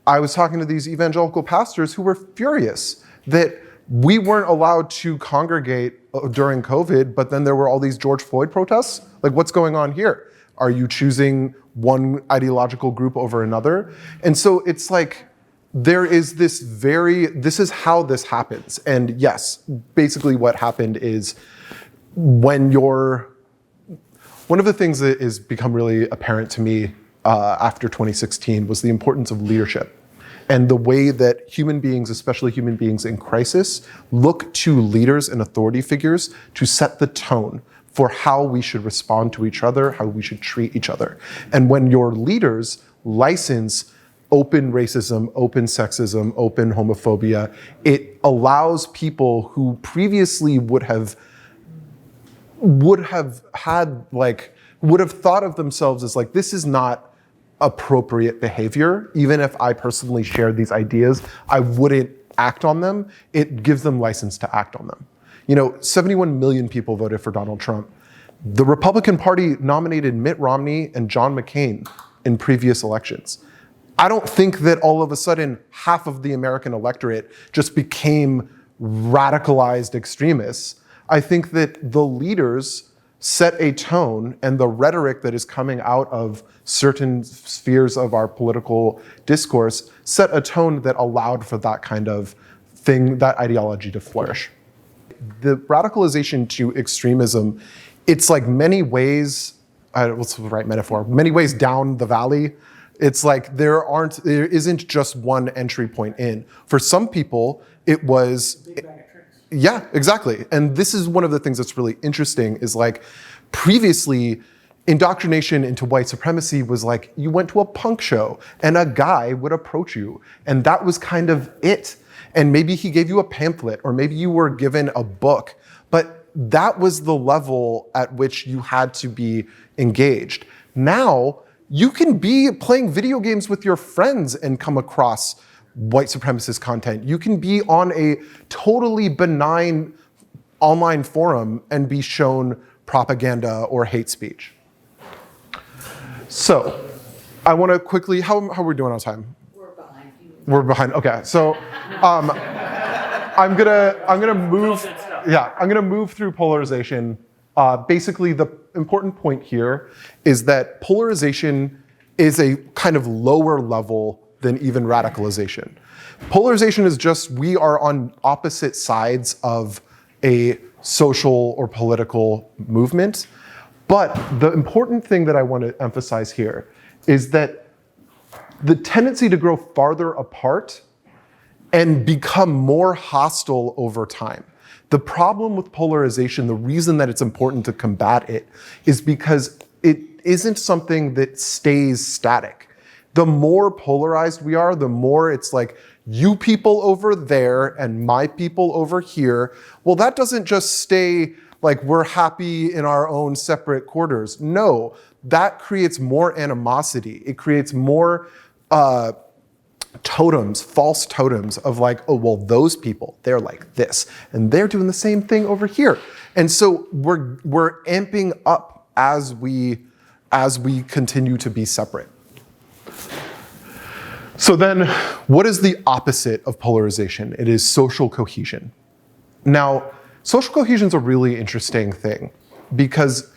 I was talking to these evangelical pastors who were furious that we weren't allowed to congregate during COVID, but then there were all these George Floyd protests. Like, what's going on here? Are you choosing one ideological group over another? And so it's like, there is this is how this happens. And yes, basically what happened is one of the things that has become really apparent to me after 2016 was the importance of leadership. And the way that human beings, especially human beings in crisis, look to leaders and authority figures to set the tone for how we should respond to each other, how we should treat each other. And when your leaders license open racism, open sexism, open homophobia, it allows people who previously would have thought of themselves as like, this is not appropriate behavior. Even if I personally shared these ideas, I wouldn't act on them. It gives them license to act on them. 71 million people voted for Donald Trump. The Republican Party nominated Mitt Romney and John McCain in previous elections. I don't think that all of a sudden half of the American electorate just became radicalized extremists. I think that the leaders set a tone, and the rhetoric that is coming out of certain spheres of our political discourse set a tone that allowed for that kind of thing, that ideology to flourish. the radicalization to extremism, it's like many ways, what's the right metaphor? Many ways down the valley. It's like there isn't just one entry point in. For some people, it was, yeah, exactly. And this is one of the things that's really interesting is like previously, indoctrination into white supremacy was like you went to a punk show and a guy would approach you and that was kind of it. And maybe he gave you a pamphlet or maybe you were given a book, but that was the level at which you had to be engaged. Now, you can be playing video games with your friends and come across white supremacist content. You can be on a totally benign online forum and be shown propaganda or hate speech. So, I want to quickly, how are we doing on time? We're behind. Okay, so I'm gonna move through polarization. Basically, the important point here is that polarization is a kind of lower level than even radicalization. Polarization is just we are on opposite sides of a social or political movement. But the important thing that I want to emphasize here is that the tendency to grow farther apart and become more hostile over time. The problem with polarization, the reason that it's important to combat it, is because it isn't something that stays static. The more polarized we are, the more it's like, you people over there and my people over here. Well, that doesn't just stay like we're happy in our own separate quarters. No, that creates more animosity. It creates more totems, false totems of like, oh, well, those people, they're like this, and they're doing the same thing over here. And so we're amping up as we continue to be separate. So then, what is the opposite of polarization? It is social cohesion. Now, social cohesion is a really interesting thing because,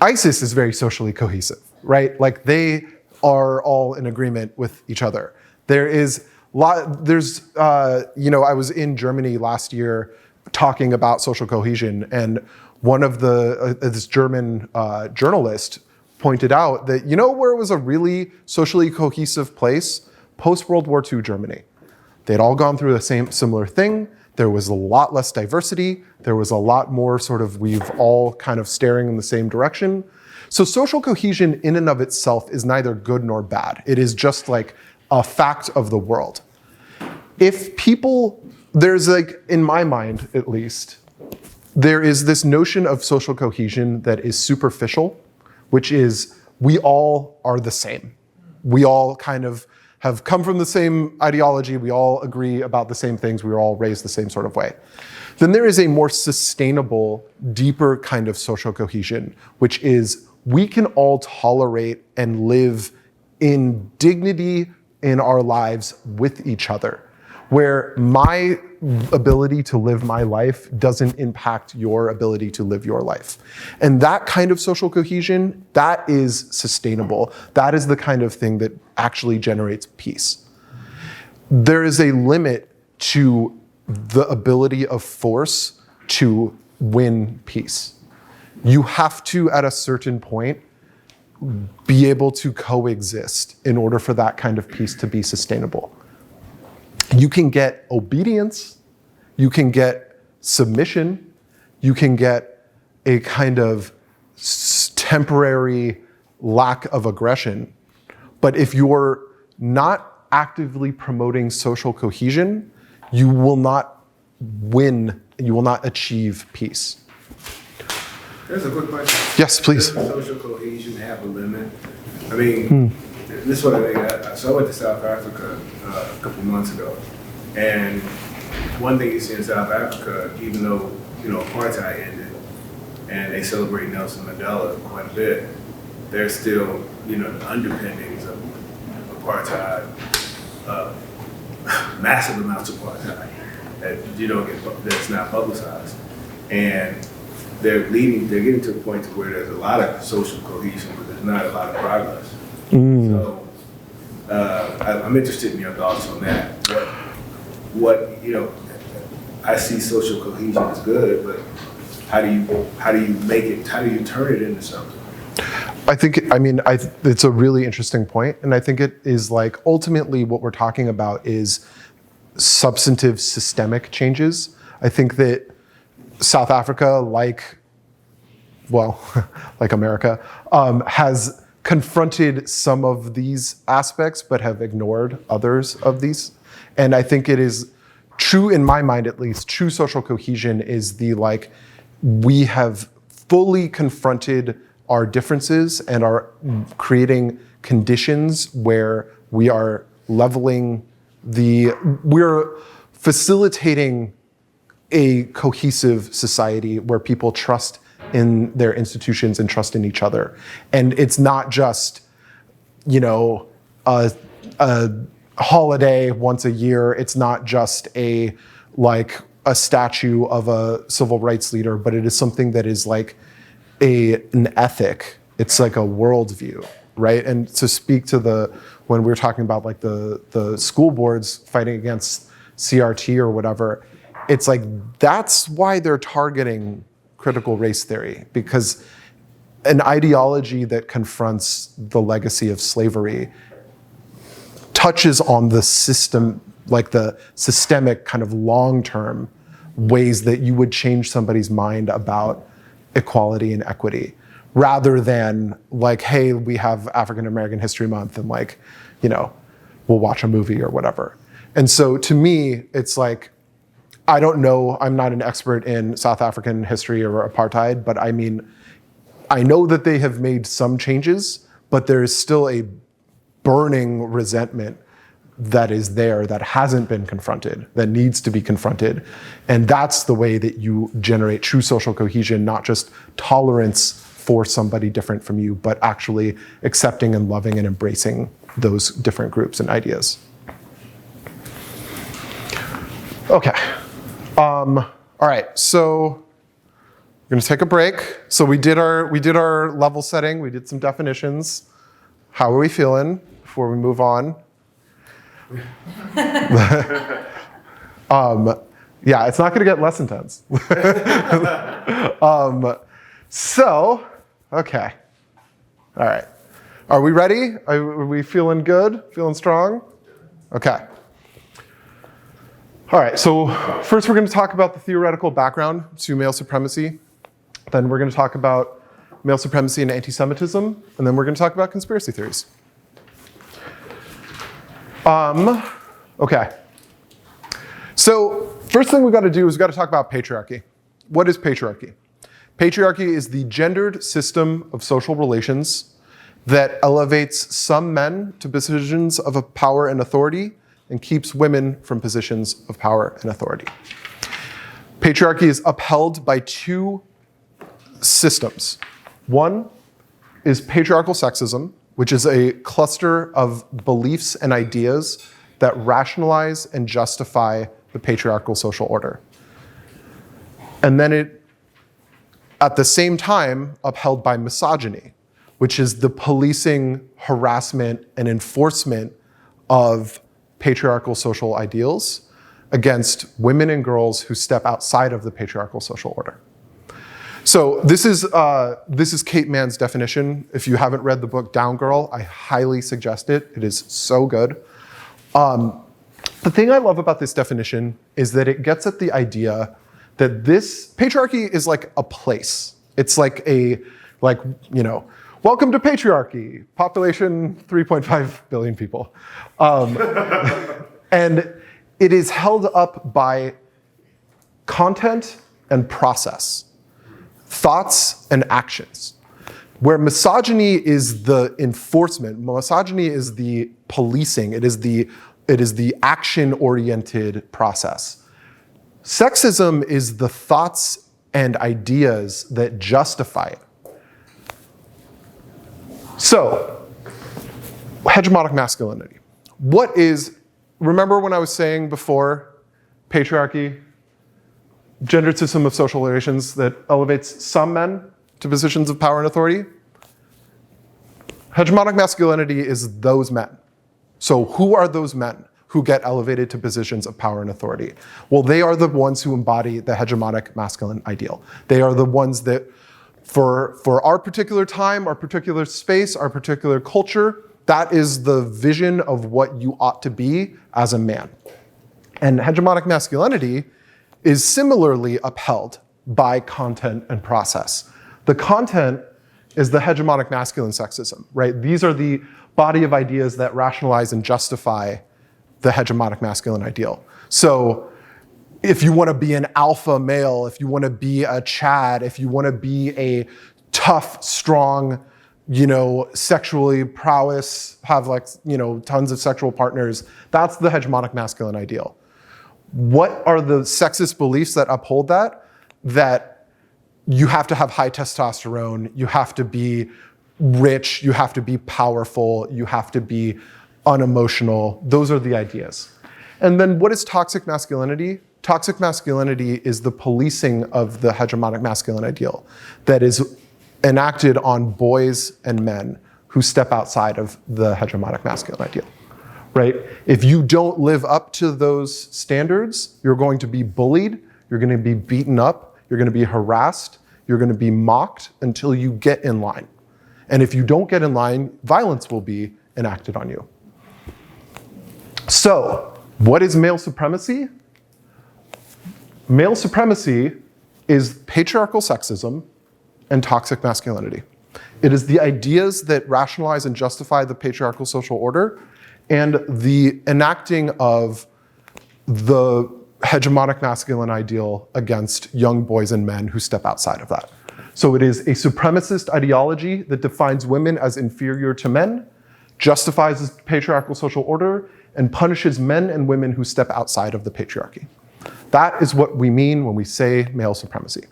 ISIS is very socially cohesive, right? Like they are all in agreement with each other. I was in Germany last year talking about social cohesion, and one of this German journalist pointed out that, where it was a really socially cohesive place? Post-World War II Germany. They'd all gone through the similar thing. There was a lot less diversity. There was a lot more we've all kind of staring in the same direction. So social cohesion in and of itself is neither good nor bad. It is just like a fact of the world. There's in my mind at least, there is this notion of social cohesion that is superficial, which is we all are the same. We all kind of have come from the same ideology. We all agree about the same things. We were all raised the same sort of way. Then there is a more sustainable, deeper kind of social cohesion, which is we can all tolerate and live in dignity in our lives with each other, where my ability to live my life doesn't impact your ability to live your life. And that kind of social cohesion, that is sustainable. That is the kind of thing that actually generates peace. There is a limit to the ability of force to win peace. You have to, at a certain point, be able to coexist in order for that kind of peace to be sustainable. You can get obedience, you can get submission, you can get a kind of temporary lack of aggression. But if you're not actively promoting social cohesion, you will not win, you will not achieve peace. There's a quick question. Yes, please. Does social cohesion have a limit? I mean, this is what I think. So I went to South Africa a couple months ago, and one thing you see in South Africa, even though apartheid ended, and they celebrate Nelson Mandela quite a bit, there's still the underpinnings of apartheid, massive amounts of apartheid that that's not publicized, and they're getting to a point to where there's a lot of social cohesion, but there's not a lot of progress. So I'm interested in your thoughts on that. I see social cohesion as good, but how do you make it? How do you turn it into something? It's a really interesting point, and I think it is like ultimately what we're talking about is substantive systemic changes. I think that South Africa, like America, has confronted some of these aspects, but have ignored others of these. And I think it is true, in my mind at least, true social cohesion is we have fully confronted our differences and are creating conditions where we are we're facilitating a cohesive society where people trust in their institutions and trust in each other. And it's not just, a holiday once a year. It's not just a statue of a civil rights leader, but it is something that is like an ethic. It's like a worldview, right? And to speak to when we were talking about like the school boards fighting against CRT or whatever, it's like that's why they're targeting critical race theory, because an ideology that confronts the legacy of slavery touches on the system, like the systemic kind of long-term ways that you would change somebody's mind about equality and equity, rather than like, hey, we have African American History Month and we'll watch a movie or whatever. And so to me, it's like, I don't know, I'm not an expert in South African history or apartheid, but I know that they have made some changes, but there is still a burning resentment that is there that hasn't been confronted, that needs to be confronted. And that's the way that you generate true social cohesion, not just tolerance for somebody different from you, but actually accepting and loving and embracing those different groups and ideas. Okay. All right, so we're gonna take a break. So we did our level setting, we did some definitions. How are we feeling before we move on? Yeah, it's not gonna get less intense. Okay. All right. Are we ready? Are we feeling good? Feeling strong? Okay. All right, so first we're going to talk about the theoretical background to male supremacy. Then we're going to talk about male supremacy and anti-Semitism. And then we're going to talk about conspiracy theories. Okay. So first thing we've got to do is we've got to talk about patriarchy. What is patriarchy? Patriarchy is the gendered system of social relations that elevates some men to positions of power and authority and keeps women from positions of power and authority. Patriarchy is upheld by two systems. One is patriarchal sexism, which is a cluster of beliefs and ideas that rationalize and justify the patriarchal social order. And then it, at the same time, upheld by misogyny, which is the policing, harassment, and enforcement of patriarchal social ideals against women and girls who step outside of the patriarchal social order. So this is Kate Mann's definition. If you haven't read the book Down Girl, I highly suggest it. It is so good. The thing I love about this definition is that it gets at the idea that this patriarchy is like a place. It's like welcome to patriarchy, population 3.5 billion people. And it is held up by content and process, thoughts and actions. Where misogyny is the enforcement, misogyny is the policing, it is the action-oriented process. Sexism is the thoughts and ideas that justify it. So, hegemonic masculinity. Remember when I was saying before, patriarchy, gendered system of social relations that elevates some men to positions of power and authority? Hegemonic masculinity is those men. So who are those men? who get elevated to positions of power and authority. Well, they are the ones who embody the hegemonic masculine ideal. They are the ones that, for our particular time, our particular space, our particular culture, that is the vision of what you ought to be as a man. And hegemonic masculinity is similarly upheld by content and process. The content is the hegemonic masculine sexism, right? These are the body of ideas that rationalize and justify the hegemonic masculine ideal. So if you want to be an alpha male, if you want to be a Chad, if you want to be a tough, strong, sexually prowess, have tons of sexual partners, that's the hegemonic masculine ideal. What are the sexist beliefs that uphold that? That you have to have high testosterone, you have to be rich, you have to be powerful, you have to be unemotional. Those are the ideas. And then what is toxic masculinity? Toxic masculinity is the policing of the hegemonic masculine ideal that is enacted on boys and men who step outside of the hegemonic masculine ideal, right? If you don't live up to those standards, you're going to be bullied, you're going to be beaten up, you're going to be harassed, you're going to be mocked until you get in line. And if you don't get in line, violence will be enacted on you. So, what is male supremacy? Male supremacy is patriarchal sexism and toxic masculinity. It is the ideas that rationalize and justify the patriarchal social order and the enacting of the hegemonic masculine ideal against young boys and men who step outside of that. So it is a supremacist ideology that defines women as inferior to men, justifies the patriarchal social order, and punishes men and women who step outside of the patriarchy. That is what we mean when we say male supremacy.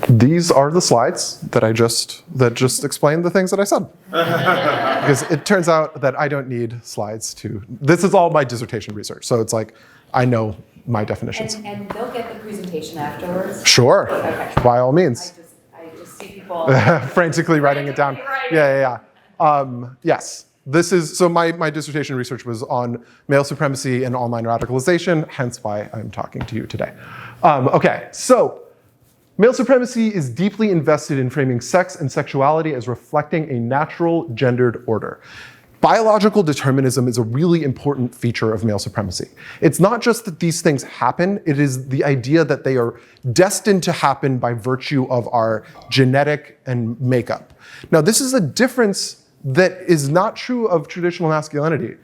These are the slides that just explain the things that I said. Because it turns out that I don't need slides this is all my dissertation research, so it's like, I know my definitions. And they'll get the presentation afterwards? Sure, okay. By all means. I just see people frantically writing it down. Yeah. Yes, so my dissertation research was on male supremacy and online radicalization, hence why I'm talking to you today. Okay, so male supremacy is deeply invested in framing sex and sexuality as reflecting a natural gendered order. Biological determinism is a really important feature of male supremacy. It's not just that these things happen, it is the idea that they are destined to happen by virtue of our genetic and makeup. Now, this is a difference that is not true of traditional masculinity.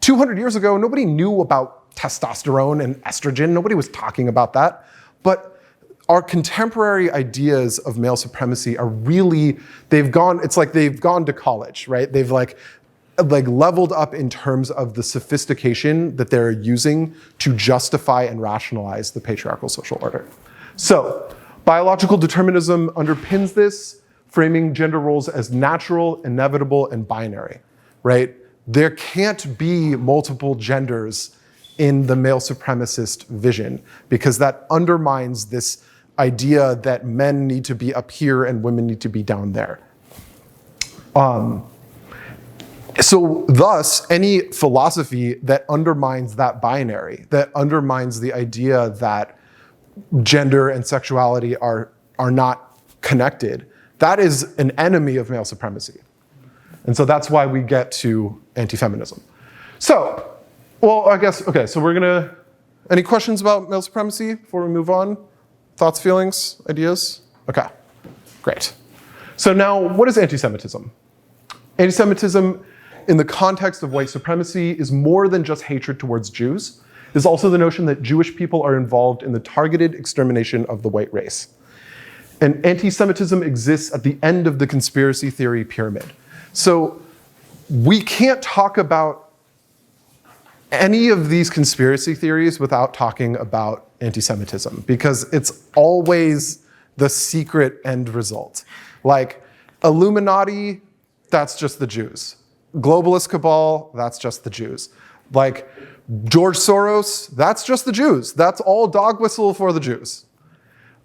200 years ago, nobody knew about testosterone and estrogen. Nobody was talking about that. But our contemporary ideas of male supremacy are really, it's like they've gone to college, right? They've like leveled up in terms of the sophistication that they're using to justify and rationalize the patriarchal social order. So, biological determinism underpins this, framing gender roles as natural, inevitable, and binary, right? There can't be multiple genders in the male supremacist vision because that undermines this idea that men need to be up here and women need to be down there. So thus, any philosophy that undermines that binary, that undermines the idea that gender and sexuality are not connected, that is an enemy of male supremacy. And so that's why we get to anti-feminism. So, any questions about male supremacy before we move on? Thoughts, feelings, ideas? Okay, great. So now, what is anti-Semitism? Anti-Semitism, in the context of white supremacy, is more than just hatred towards Jews. It is also the notion that Jewish people are involved in the targeted extermination of the white race. And anti-Semitism exists at the end of the conspiracy theory pyramid. So we can't talk about any of these conspiracy theories without talking about anti-Semitism, because it's always the secret end result. Like Illuminati, that's just the Jews. Globalist cabal, that's just the Jews. Like George Soros, that's just the Jews. That's all dog whistle for the Jews.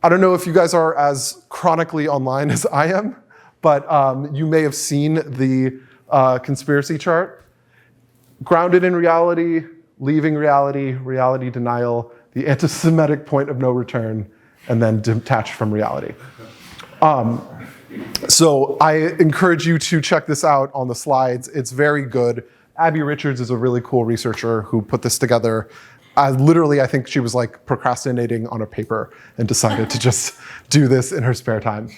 I don't know if you guys are as chronically online as I am, but you may have seen the conspiracy chart. Grounded in reality, leaving reality, reality denial, the anti-Semitic point of no return, and then detached from reality. So I encourage you to check this out on the slides. It's very good. Abby Richards is a really cool researcher who put this together. Literally, I think she was like procrastinating on a paper and decided to just do this in her spare time.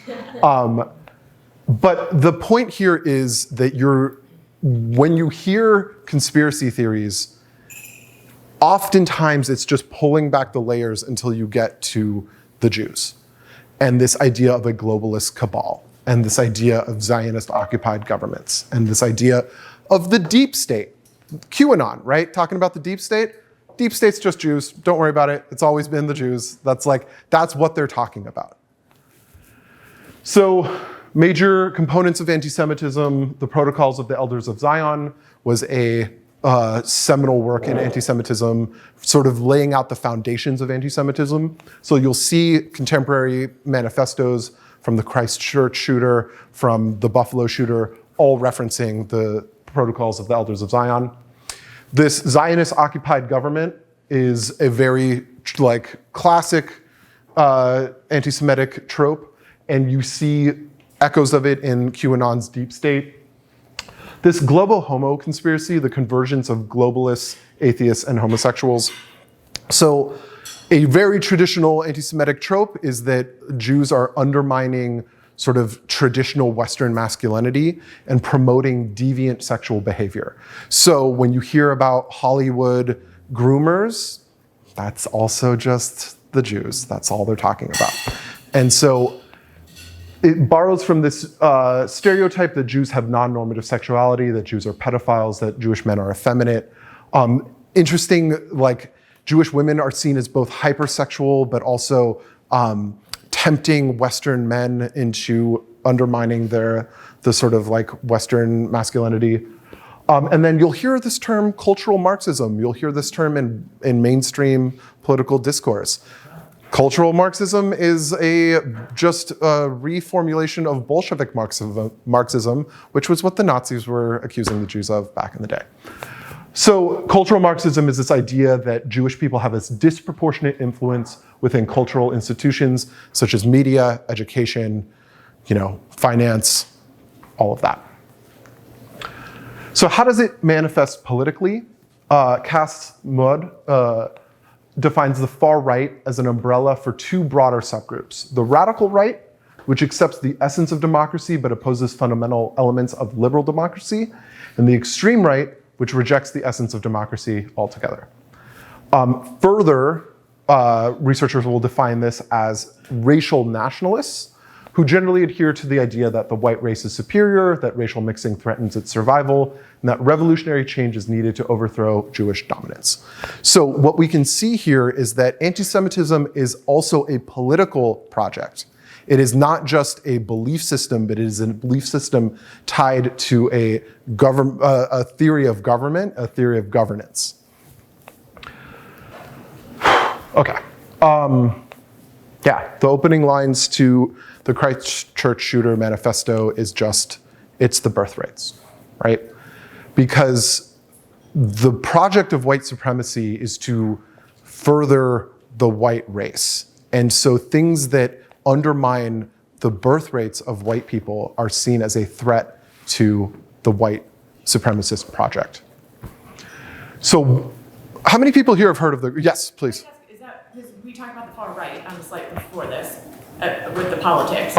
But the point here is that when you hear conspiracy theories, oftentimes it's just pulling back the layers until you get to the Jews and this idea of a globalist cabal and this idea of Zionist occupied governments and this idea of the deep state. QAnon, right? Talking about the deep state. Deep state's just Jews. Don't worry about it. It's always been the Jews. That's what they're talking about. So major components of anti-Semitism, the Protocols of the Elders of Zion was a seminal work in anti-Semitism, sort of laying out the foundations of anti-Semitism. So you'll see contemporary manifestos from the Christchurch shooter, from the Buffalo shooter, all referencing the Protocols of the Elders of Zion. This Zionist occupied government is a very classic anti-Semitic trope, and you see echoes of it in QAnon's deep state. This global homo conspiracy, the convergence of globalists, atheists, and homosexuals. So a very traditional anti-Semitic trope is that Jews are undermining sort of traditional Western masculinity and promoting deviant sexual behavior. So when you hear about Hollywood groomers, that's also just the Jews. That's all they're talking about. And so it borrows from this stereotype that Jews have non-normative sexuality, that Jews are pedophiles, that Jewish men are effeminate. Interesting, Jewish women are seen as both hypersexual, but also tempting Western men into undermining the sort of Western masculinity. And then you'll hear this term cultural Marxism. You'll hear this term in mainstream political discourse. Cultural Marxism is just a reformulation of Bolshevik Marxism, which was what the Nazis were accusing the Jews of back in the day. So cultural Marxism is this idea that Jewish people have this disproportionate influence within cultural institutions, such as media, education, finance, all of that. So how does it manifest politically? Cass Mudd defines the far right as an umbrella for two broader subgroups. The radical right, which accepts the essence of democracy but opposes fundamental elements of liberal democracy, and the extreme right, which rejects the essence of democracy altogether. Further, researchers will define this as racial nationalists, who generally adhere to the idea that the white race is superior, that racial mixing threatens its survival, and that revolutionary change is needed to overthrow Jewish dominance. So what we can see here is that anti-Semitism is also a political project. It is not just a belief system, but it is a belief system tied to a theory of government, a theory of governance. Okay. The opening lines to the Christchurch shooter manifesto is just, it's the birth rates, right? Because the project of white supremacy is to further the white race. And so things that undermine the birth rates of white people are seen as a threat to the white supremacist project. So how many people here have heard of the, yes, please. Is that, because we talked about the far right on the slide before this, with the politics.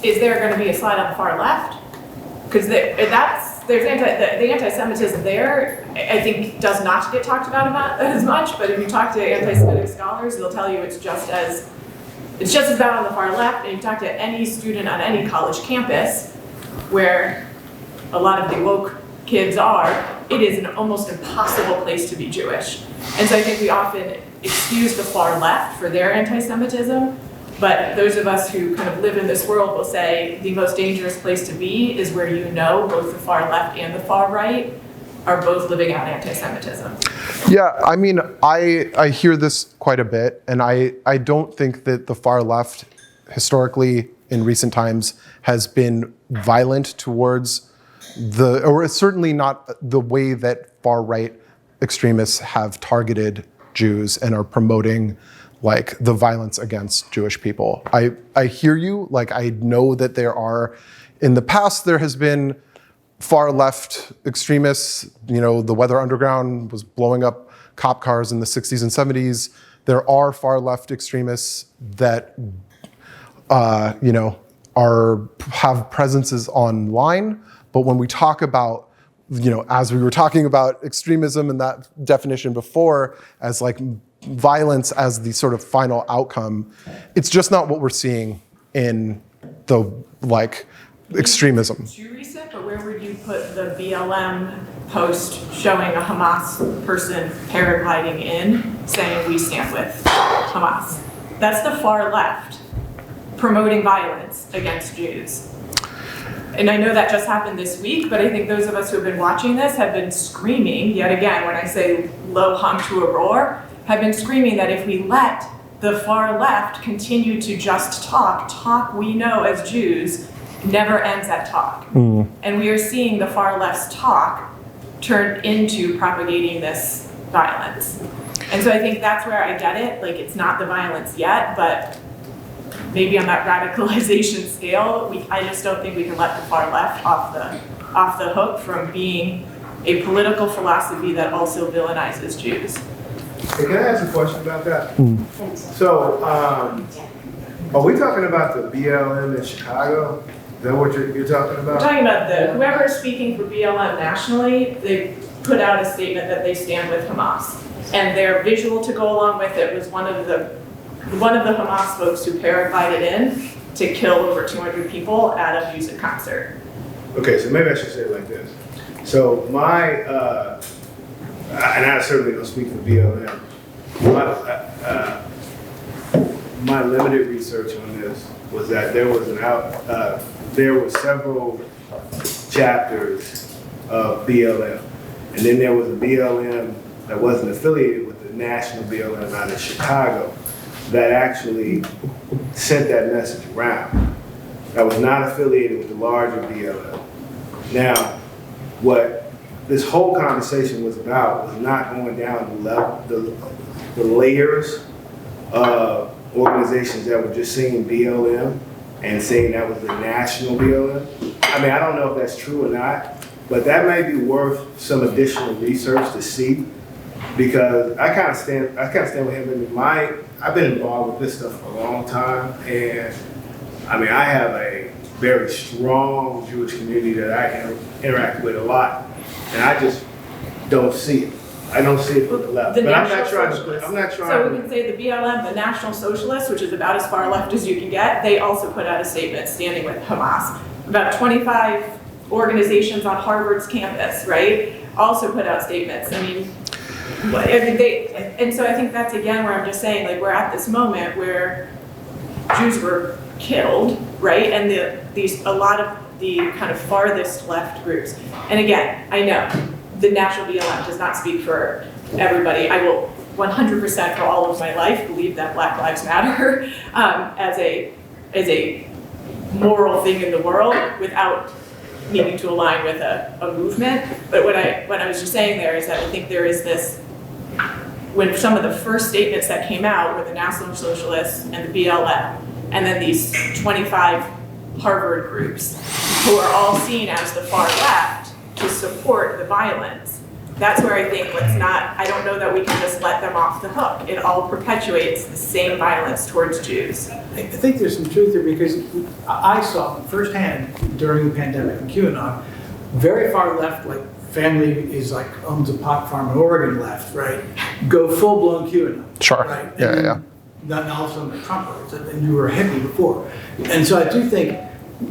Is there going to be a slide on the far left? Because the anti-Semitism there, I think, does not get talked about as much, but if you talk to anti-Semitic scholars, they'll tell you it's just as bad on the far left, and you talk to any student on any college campus, where a lot of the woke kids are, it is an almost impossible place to be Jewish. And so I think we often excuse the far left for their anti-Semitism, but those of us who kind of live in this world will say the most dangerous place to be is where both the far left and the far right are both living out anti-Semitism. Yeah, I mean, I hear this quite a bit, and I don't think that the far left, historically, in recent times, has been violent towards or it's certainly not the way that far-right extremists have targeted Jews and are promoting like the violence against Jewish people. I hear you, like I know that there are, in the past there has been far left extremists, the Weather Underground was blowing up cop cars in the 60s and 70s. There are far left extremists that, have presences online. But when we talk about, as we were talking about extremism and that definition before, as like violence as the sort of final outcome, it's just not what we're seeing in the like extremism. Too recent, but where would you put the BLM post showing a Hamas person paragliding in, saying we stand with Hamas? That's the far left promoting violence against Jews. And I know that just happened this week, but I think those of us who have been watching this have been screaming, yet again, when I say low hum to a roar, have been screaming that if we let the far left continue to just talk we know as Jews never ends at talk. And we are seeing the far left's talk turn into propagating this violence. And so I think that's where I get it, like it's not the violence yet, but maybe on that radicalization scale, I just don't think we can let the far left off the hook from being a political philosophy that also villainizes Jews. Hey, can I ask a question about that? So, are we talking about the BLM in Chicago? Is that what you're talking about? We're talking about whoever is speaking for BLM nationally, they put out a statement that they stand with Hamas. And their visual to go along with it was one of the Hamas folks who paraglided in to kill over 200 people at a music concert. Okay, so maybe I should say it like this. So and I certainly don't speak for BLM. My limited research on this was that there were several chapters of BLM, and then there was a BLM that wasn't affiliated with the national BLM out of Chicago that actually sent that message around. That was not affiliated with the larger BLM. Now, what this whole conversation was about was not going down the layers of organizations that were just saying BLM and saying that was the national BLM. I mean, I don't know if that's true or not, but that may be worth some additional research to see, because I kind of stand with him. I've been involved with this stuff for a long time, and I mean, I have a very strong Jewish community that I interact with a lot, and I just don't see it. I don't see it from the left. But I'm not trying to. So we can say the BLM, the National Socialists, which is about as far left as you can get, they also put out a statement standing with Hamas. About 25 organizations on Harvard's campus, right, also put out statements. And so I think that's again where I'm just saying, like, we're at this moment where Jews were killed, right, and a lot of the kind of farthest left groups. And again, I know the national BLM does not speak for everybody. I will 100% for all of my life believe that Black Lives Matter as a moral thing in the world without needing to align with a movement. But what I was just saying there is that I think there is this, when some of the first statements that came out were the National Socialists and the BLM, and then these 25 Harvard groups who are all seen as the far left to support the violence. That's where I think I don't know that we can just let them off the hook. It all perpetuates the same violence towards Jews. I think there's some truth there, because I saw firsthand during the pandemic in QAnon, very far left, like family is like owns a pot farm in Oregon left, right? Go full blown QAnon. Sure. Right? Yeah. Not all of a sudden the Trumpers, and you were a hippie before. And so I do think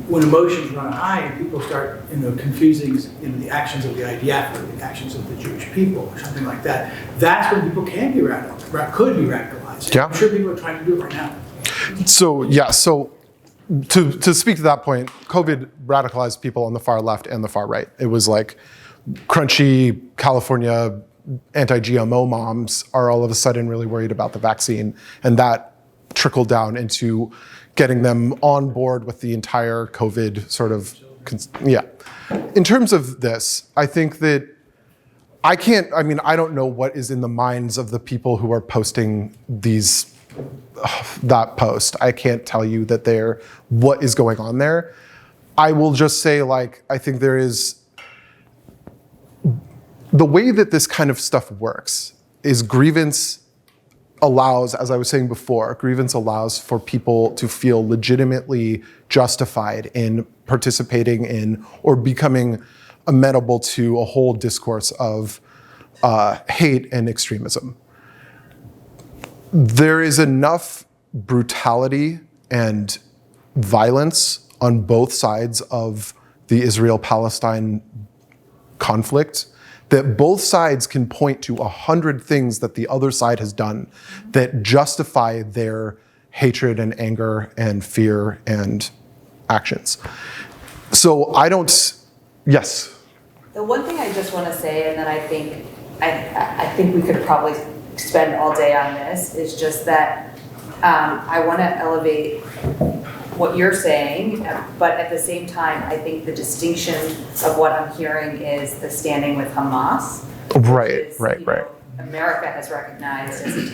when emotions run high and people start, confusing, the actions of the IDF or the actions of the Jewish people or something like that, that's when people can be could be radicalized. Yeah. I'm sure people are trying to do it right now. So to speak to that point, COVID radicalized people on the far left and the far right. It was like crunchy California anti-GMO moms are all of a sudden really worried about the vaccine, and that trickled down into getting them on board with the entire COVID sort of yeah. In terms of this, I think that I don't know what is in the minds of the people who are posting that post. I can't tell you that what is going on there. I will just say, like, I think there is, the way that this kind of stuff works is grievance allows, as I was saying before, grievance allows for people to feel legitimately justified in participating in or becoming amenable to a whole discourse of hate and extremism. There is enough brutality and violence on both sides of the Israel-Palestine conflict that both sides can point to 100 things that the other side has done that justify their hatred and anger and fear and actions. So yes. The one thing I just want to say, and then I think we could probably spend all day on this, is just that I want to elevate what you're saying, but at the same time, I think the distinction of what I'm hearing is the standing with Hamas. Right. America has recognized as a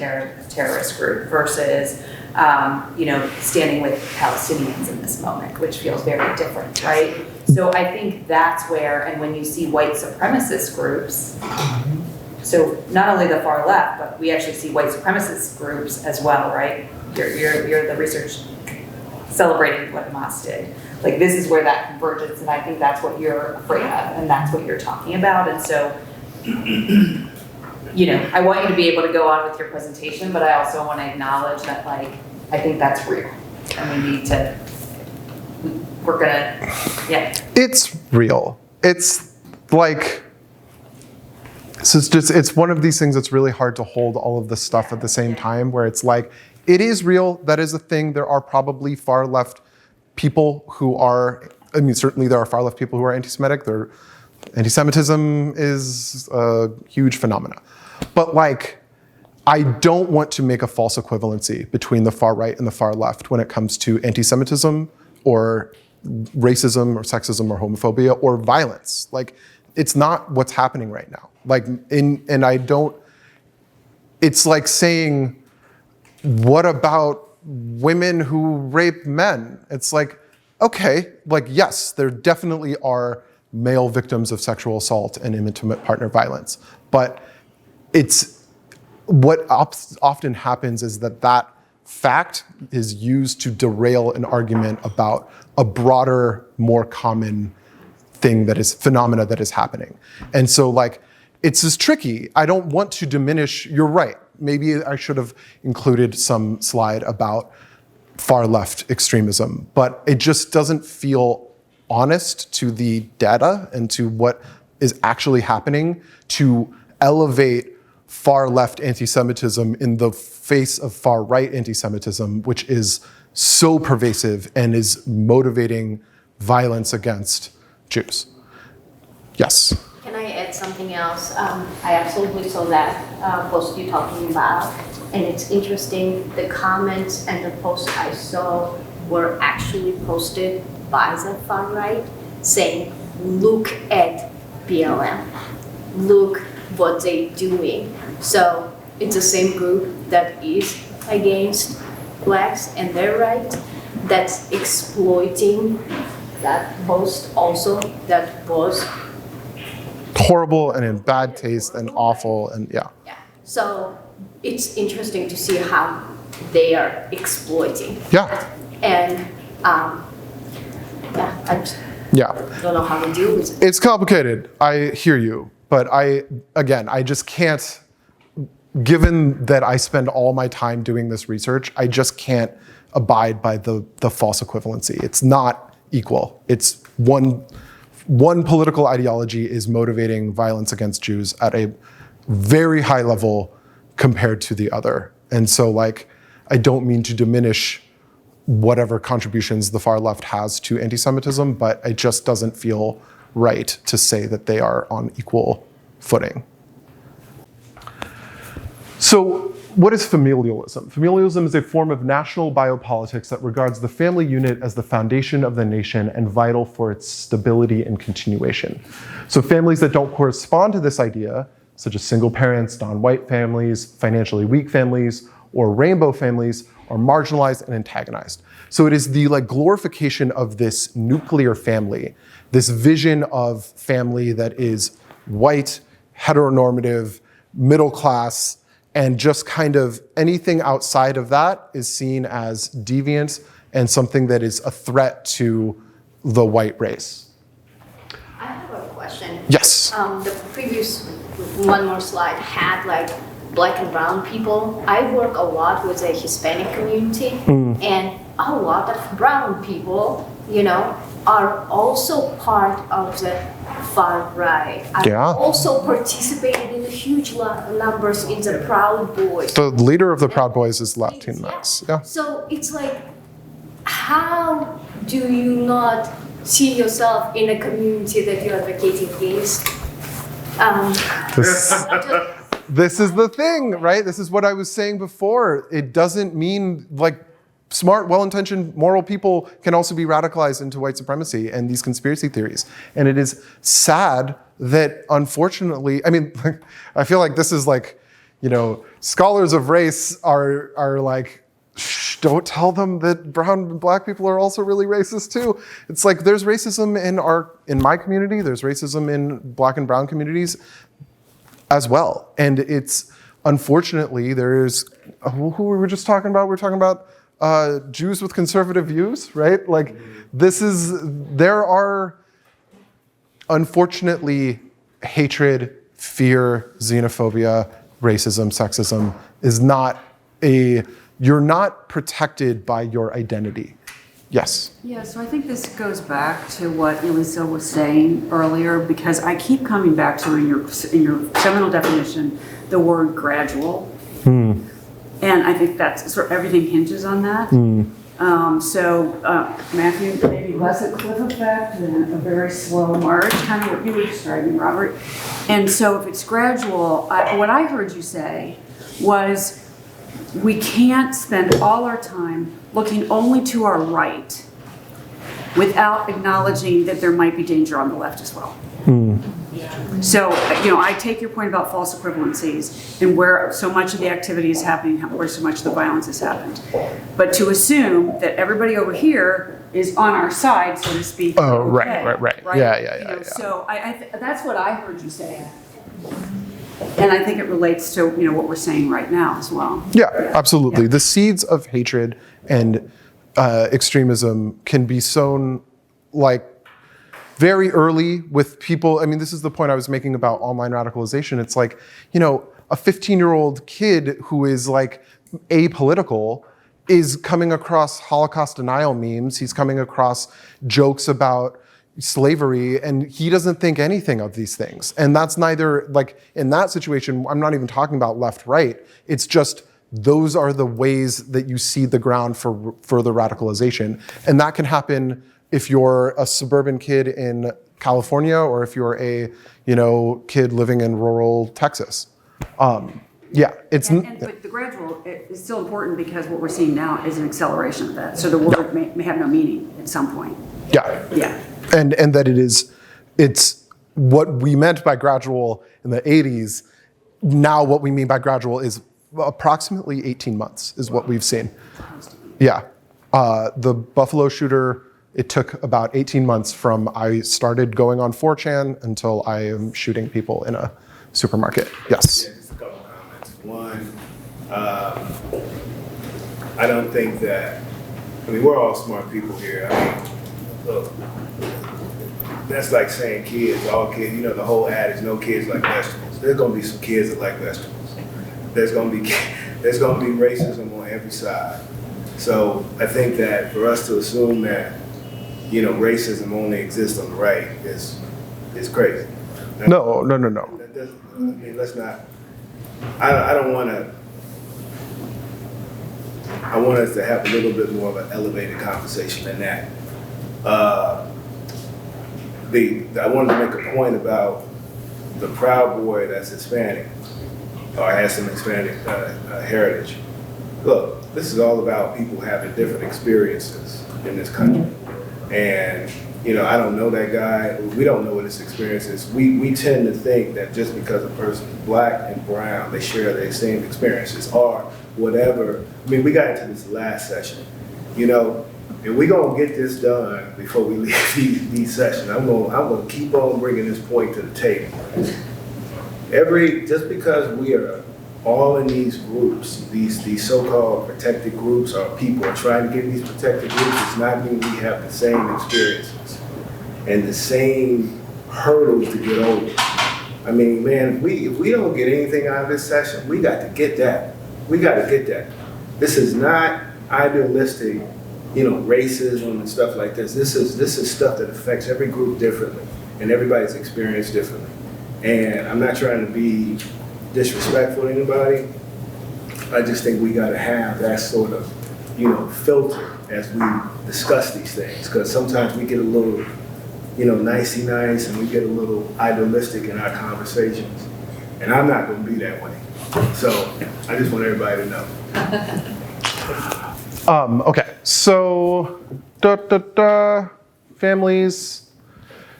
terrorist group versus, standing with Palestinians in this moment, which feels very different, right? So I think that's where, and when you see white supremacist groups, so not only the far left, but we actually see white supremacist groups as well, right? You're the research celebrating what Hamas did. Like, this is where that convergence, and I think that's what you're afraid of, and that's what you're talking about. And so, I want you to be able to go on with your presentation, but I also want to acknowledge that, like, I think that's real, and It's real. It's like, it's one of these things that's really hard to hold all of this stuff at the same time, where it's like, it is real, that is a thing. There are probably far left people who are, certainly there are far left people who are anti-Semitic. Anti-Semitism is a huge phenomena. But like, I don't want to make a false equivalency between the far right and the far left when it comes to anti-Semitism or racism or sexism or homophobia or violence. Like, it's not what's happening right now. It's like saying, what about women who rape men? It's like, okay, like, yes, there definitely are male victims of sexual assault and intimate partner violence. But what often happens is that fact is used to derail an argument about a broader, more common phenomena that is happening. And so, like, it's just tricky. I don't want to diminish, you're right. Maybe I should have included some slide about far left extremism, but it just doesn't feel honest to the data and to what is actually happening to elevate far left anti-Semitism in the face of far right anti-Semitism, which is so pervasive and is motivating violence against Jews. Yes. Can I add something else? I absolutely saw that post you talking about, and it's interesting, the comments and the posts I saw were actually posted by the far right saying, look at BLM, look what they're doing. So it's the same group that is against blacks and their right that's exploiting that post also that was horrible and in bad taste and awful and yeah. So it's interesting to see how they are exploiting. Yeah. And I just don't know how to deal with it. It's complicated. I hear you, but I just can't. Given that I spend all my time doing this research, I just can't abide by the false equivalency. It's not equal. It's one political ideology is motivating violence against Jews at a very high level compared to the other. And so, like, I don't mean to diminish whatever contributions the far left has to anti-Semitism, but it just doesn't feel right to say that they are on equal footing. So what is familialism? Familialism is a form of national biopolitics that regards the family unit as the foundation of the nation and vital for its stability and continuation. So families that don't correspond to this idea, such as single parents, non-white families, financially weak families, or rainbow families, are marginalized and antagonized. So it is the glorification of this nuclear family, this vision of family that is white, heteronormative, middle class, and just kind of anything outside of that is seen as deviant and something that is a threat to the white race. I have a question. Yes. The previous one more slide had black and brown people. I work a lot with the Hispanic community, and a lot of brown people, are also part of the far right. I also participated in huge numbers in the Proud Boys. The leader of the Proud Boys is Latinx. Yeah. So it's how do you not see yourself in a community that you're advocating against? This is the thing, right? This is what I was saying before. It doesn't mean smart, well-intentioned, moral people can also be radicalized into white supremacy and these conspiracy theories. And it is sad that, unfortunately, I feel like this is scholars of race are shh, don't tell them that brown and black people are also really racist too. It's there's racism in my community, there's racism in black and brown communities as well. And it's, unfortunately, there's, who we were just talking about? We're talking about Jews with conservative views, right? There are, unfortunately, hatred, fear, xenophobia, racism, sexism is not you're not protected by your identity. Yes? Yeah, so I think this goes back to what Elisa was saying earlier, because I keep coming back to in your seminal definition, the word gradual. And I think that's sort of everything hinges on that. Matthew, maybe less a cliff effect than a very slow march, kind of what you were describing, Robert. And so if it's gradual, what I heard you say was we can't spend all our time looking only to our right without acknowledging that there might be danger on the left as well. So, I take your point about false equivalencies and where so much of the activity is happening, where so much of the violence has happened. But to assume that everybody over here is on our side, so to speak. Oh, okay, right. Yeah. So that's what I heard you say. And I think it relates to, what we're saying right now as well. Yeah, absolutely. Yeah. The seeds of hatred and extremism can be sown very early with people. This is the point I was making about online radicalization. It's a 15-year-old kid who is apolitical is coming across Holocaust denial memes. He's coming across jokes about slavery, and he doesn't think anything of these things. And that's neither, in that situation, I'm not even talking about left, right. It's just those are the ways that you seed the ground for further radicalization. And that can happen if you're a suburban kid in California or if you're a kid living in rural Texas. But the gradual is still important because what we're seeing now is an acceleration of that. So the word may have no meaning at some point. Yeah. And that it's what we meant by gradual in the 80s. Now what we mean by gradual is approximately 18 months is what we've seen. Yeah. The Buffalo shooter, it took about 18 months from I started going on 4chan until I am shooting people in a supermarket. Yes. Yeah, just a couple comments. One, I don't think that, we're all smart people here. Look, that's like saying kids, all kids, the whole adage, no kids like vegetables. There's gonna be some kids that like vegetables. There's gonna be racism on every side. So I think that for us to assume that, racism only exists on the right is crazy. No. That doesn't, let's not, I don't want to, I want us to have a little bit more of an elevated conversation than that. I wanted to make a point about the Proud Boy that's Hispanic. or has some Hispanic heritage. Look, this is all about people having different experiences in this country. And, I don't know that guy. We don't know what his experience is. We tend to think that just because a person is black and brown, they share the same experiences or whatever. I mean, we got into this last session, and we're going to get this done before we leave these sessions. I'm going to keep on bringing this point to the table. Just because we are all in these groups, these so-called protected groups, or people are trying to get these protected groups, does not mean we have the same experiences and the same hurdles to get over. I mean, man, if we don't get anything out of this session, we got to get that. We got to get that. This is not idealistic, racism and stuff like this. This is stuff that affects every group differently and everybody's experience differently. And I'm not trying to be disrespectful to anybody. I just think we got to have that sort of, filter as we discuss these things, because sometimes we get a little, nicey nice, and we get a little idealistic in our conversations. And I'm not going to be that way. So I just want everybody to know. Okay, so families.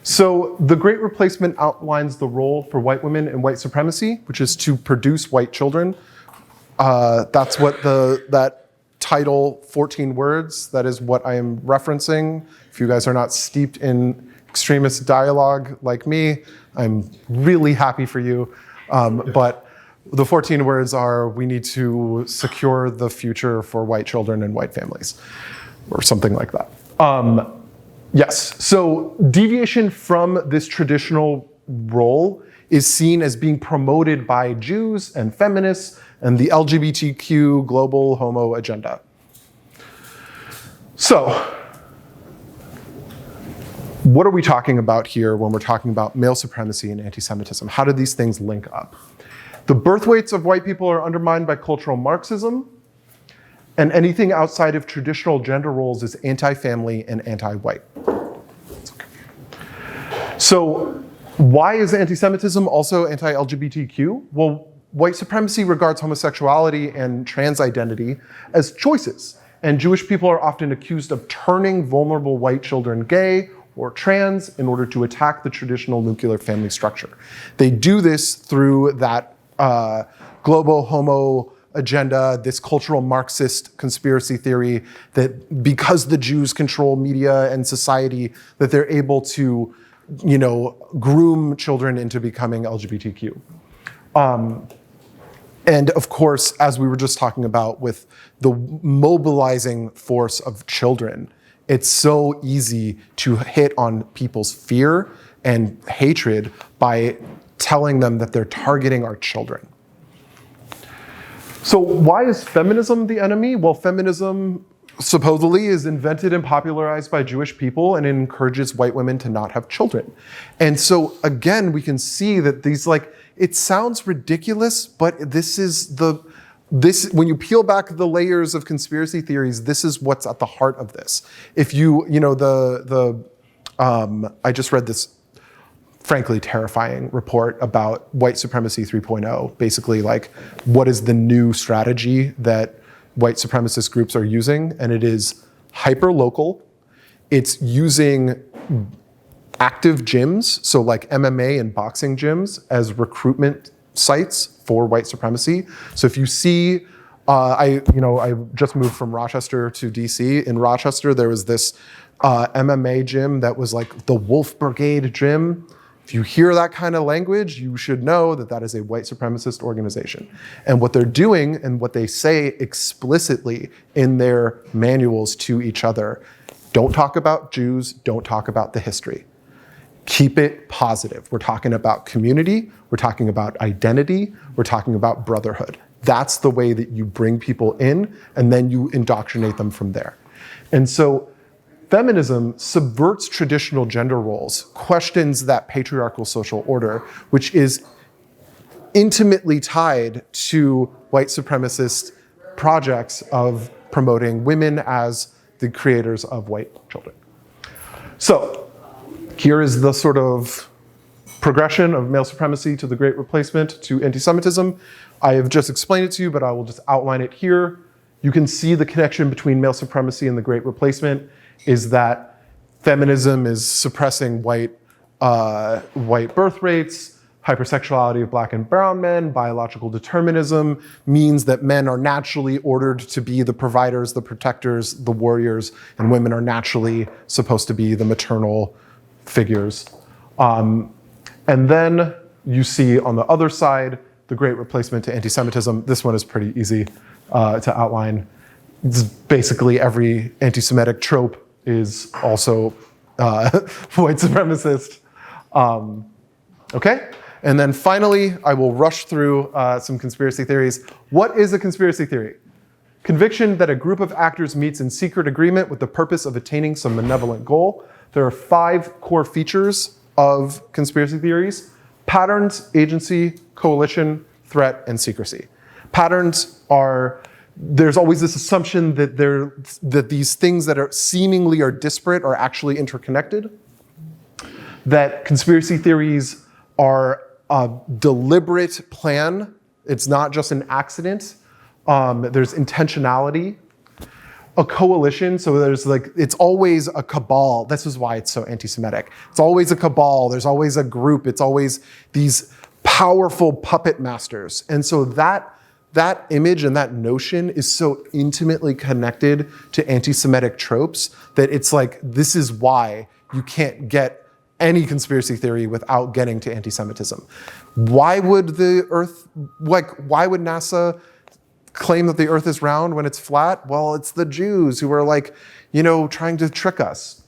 So the Great Replacement outlines the role for white women in white supremacy, which is to produce white children. That's what that title, 14 words, that is what I am referencing. If you guys are not steeped in extremist dialogue like me, I'm really happy for you. But the 14 words are, we need to secure the future for white children and white families, or something like that. Yes, so deviation from this traditional role is seen as being promoted by Jews and feminists and the LGBTQ global homo agenda. So, what are we talking about here when we're talking about male supremacy and anti-Semitism? How do these things link up? The birth weights of white people are undermined by cultural Marxism, and anything outside of traditional gender roles is anti-family and anti-white. So why is anti-Semitism also anti-LGBTQ? Well, white supremacy regards homosexuality and trans identity as choices, and Jewish people are often accused of turning vulnerable white children gay or trans in order to attack the traditional nuclear family structure. They do this through that global homo agenda, this cultural Marxist conspiracy theory that because the Jews control media and society, that they're able to, groom children into becoming LGBTQ. And of course, as we were just talking about with the mobilizing force of children, it's so easy to hit on people's fear and hatred by telling them that they're targeting our children. So why is feminism the enemy? Well, feminism supposedly is invented and popularized by Jewish people, and it encourages white women to not have children. And so again, we can see that these, it sounds ridiculous, but when you peel back the layers of conspiracy theories, this is what's at the heart of this. If I just read this frankly terrifying report about white supremacy 3.0, basically what is the new strategy that white supremacist groups are using, and it is hyper-local. It's using active gyms, so like MMA and boxing gyms, as recruitment sites for white supremacy. So if you see, I just moved from Rochester to DC. In Rochester, there was this MMA gym that was like the Wolf Brigade gym. If you hear that kind of language, you should know that that is a white supremacist organization. And what they're doing and what they say explicitly in their manuals to each other, don't talk about Jews, don't talk about the history. Keep it positive. We're talking about community, we're talking about identity, we're talking about brotherhood. That's the way that you bring people in, and then you indoctrinate them from there. And so feminism subverts traditional gender roles, questions that patriarchal social order, which is intimately tied to white supremacist projects of promoting women as the creators of white children. So here is the sort of progression of male supremacy to the Great Replacement to anti-Semitism. I have just explained it to you, but I will just outline it here. You can see the connection between male supremacy and the Great Replacement is that feminism is suppressing white birth rates, hypersexuality of black and brown men, biological determinism means that men are naturally ordered to be the providers, the protectors, the warriors, and women are naturally supposed to be the maternal figures. And then you see on the other side, the Great Replacement to anti-Semitism. This one is pretty easy to outline. It's basically every anti-Semitic trope is also white supremacist. Okay? And then finally, I will rush through some conspiracy theories. What is a conspiracy theory? Conviction that a group of actors meets in secret agreement with the purpose of attaining some malevolent goal. There are 5 core features of conspiracy theories: patterns, agency, coalition, threat, and secrecy. Patterns are, there's always this assumption that these things that are seemingly are disparate are actually interconnected. That conspiracy theories are a deliberate plan. It's not just an accident. There's intentionality. A coalition, so there's like, it's always a cabal. This is why it's so anti-Semitic. It's always a cabal. There's always a group. It's always these powerful puppet masters. And so that image and that notion is so intimately connected to anti-Semitic tropes that it's like, this is why you can't get any conspiracy theory without getting to anti-Semitism. Why would why would NASA claim that the earth is round when it's flat? Well, it's the Jews who are like, trying to trick us.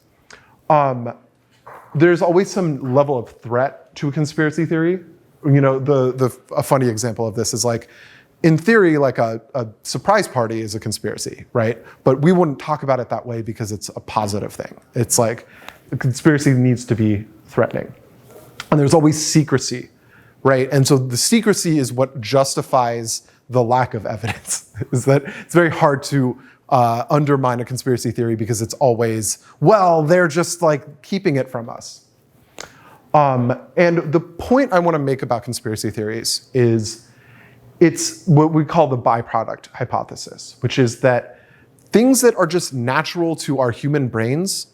There's always some level of threat to a conspiracy theory. A funny example of this is like, in theory, like a surprise party is a conspiracy, right? But we wouldn't talk about it that way because it's a positive thing. It's like, the conspiracy needs to be threatening. And there's always secrecy, right? And so the secrecy is what justifies the lack of evidence. Is that it's very hard to undermine a conspiracy theory because it's always, well, they're just like keeping it from us. And the point I want to make about conspiracy theories is it's what we call the byproduct hypothesis, which is that things that are just natural to our human brains,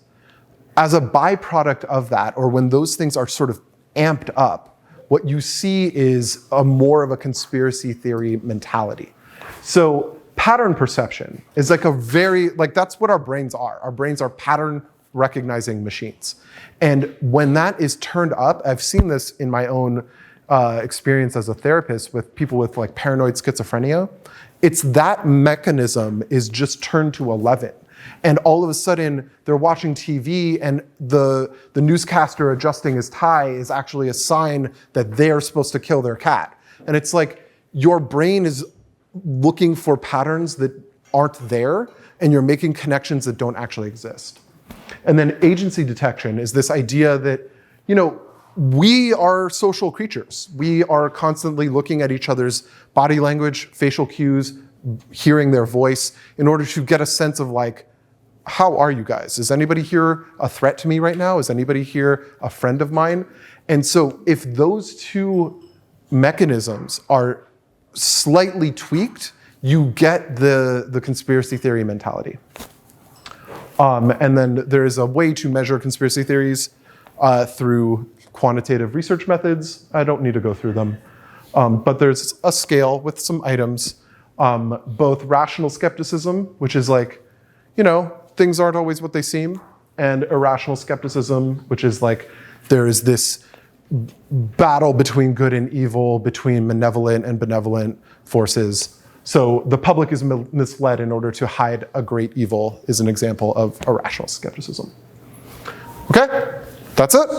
as a byproduct of that, or when those things are sort of amped up, what you see is more of a conspiracy theory mentality. So pattern perception is like that's what our brains are. Our brains are pattern recognizing machines. And when that is turned up, I've seen this in my own experience as a therapist with people with like paranoid schizophrenia. It's that mechanism is just turned to 11. And all of a sudden, they're watching TV and the newscaster adjusting his tie is actually a sign that they're supposed to kill their cat. And it's like your brain is looking for patterns that aren't there, and you're making connections that don't actually exist. And then agency detection is this idea that, we are social creatures. We are constantly looking at each other's body language, facial cues, hearing their voice in order to get a sense of like, how are you guys? Is anybody here a threat to me right now? Is anybody here a friend of mine? And so if those two mechanisms are slightly tweaked, you get the conspiracy theory mentality. And then there is a way to measure conspiracy theories through quantitative research methods. I don't need to go through them. But there's a scale with some items, both rational skepticism, which is like, things aren't always what they seem, and irrational skepticism, which is like, there is this battle between good and evil, between malevolent and benevolent forces. So the public is misled in order to hide a great evil is an example of irrational skepticism. Okay, that's it.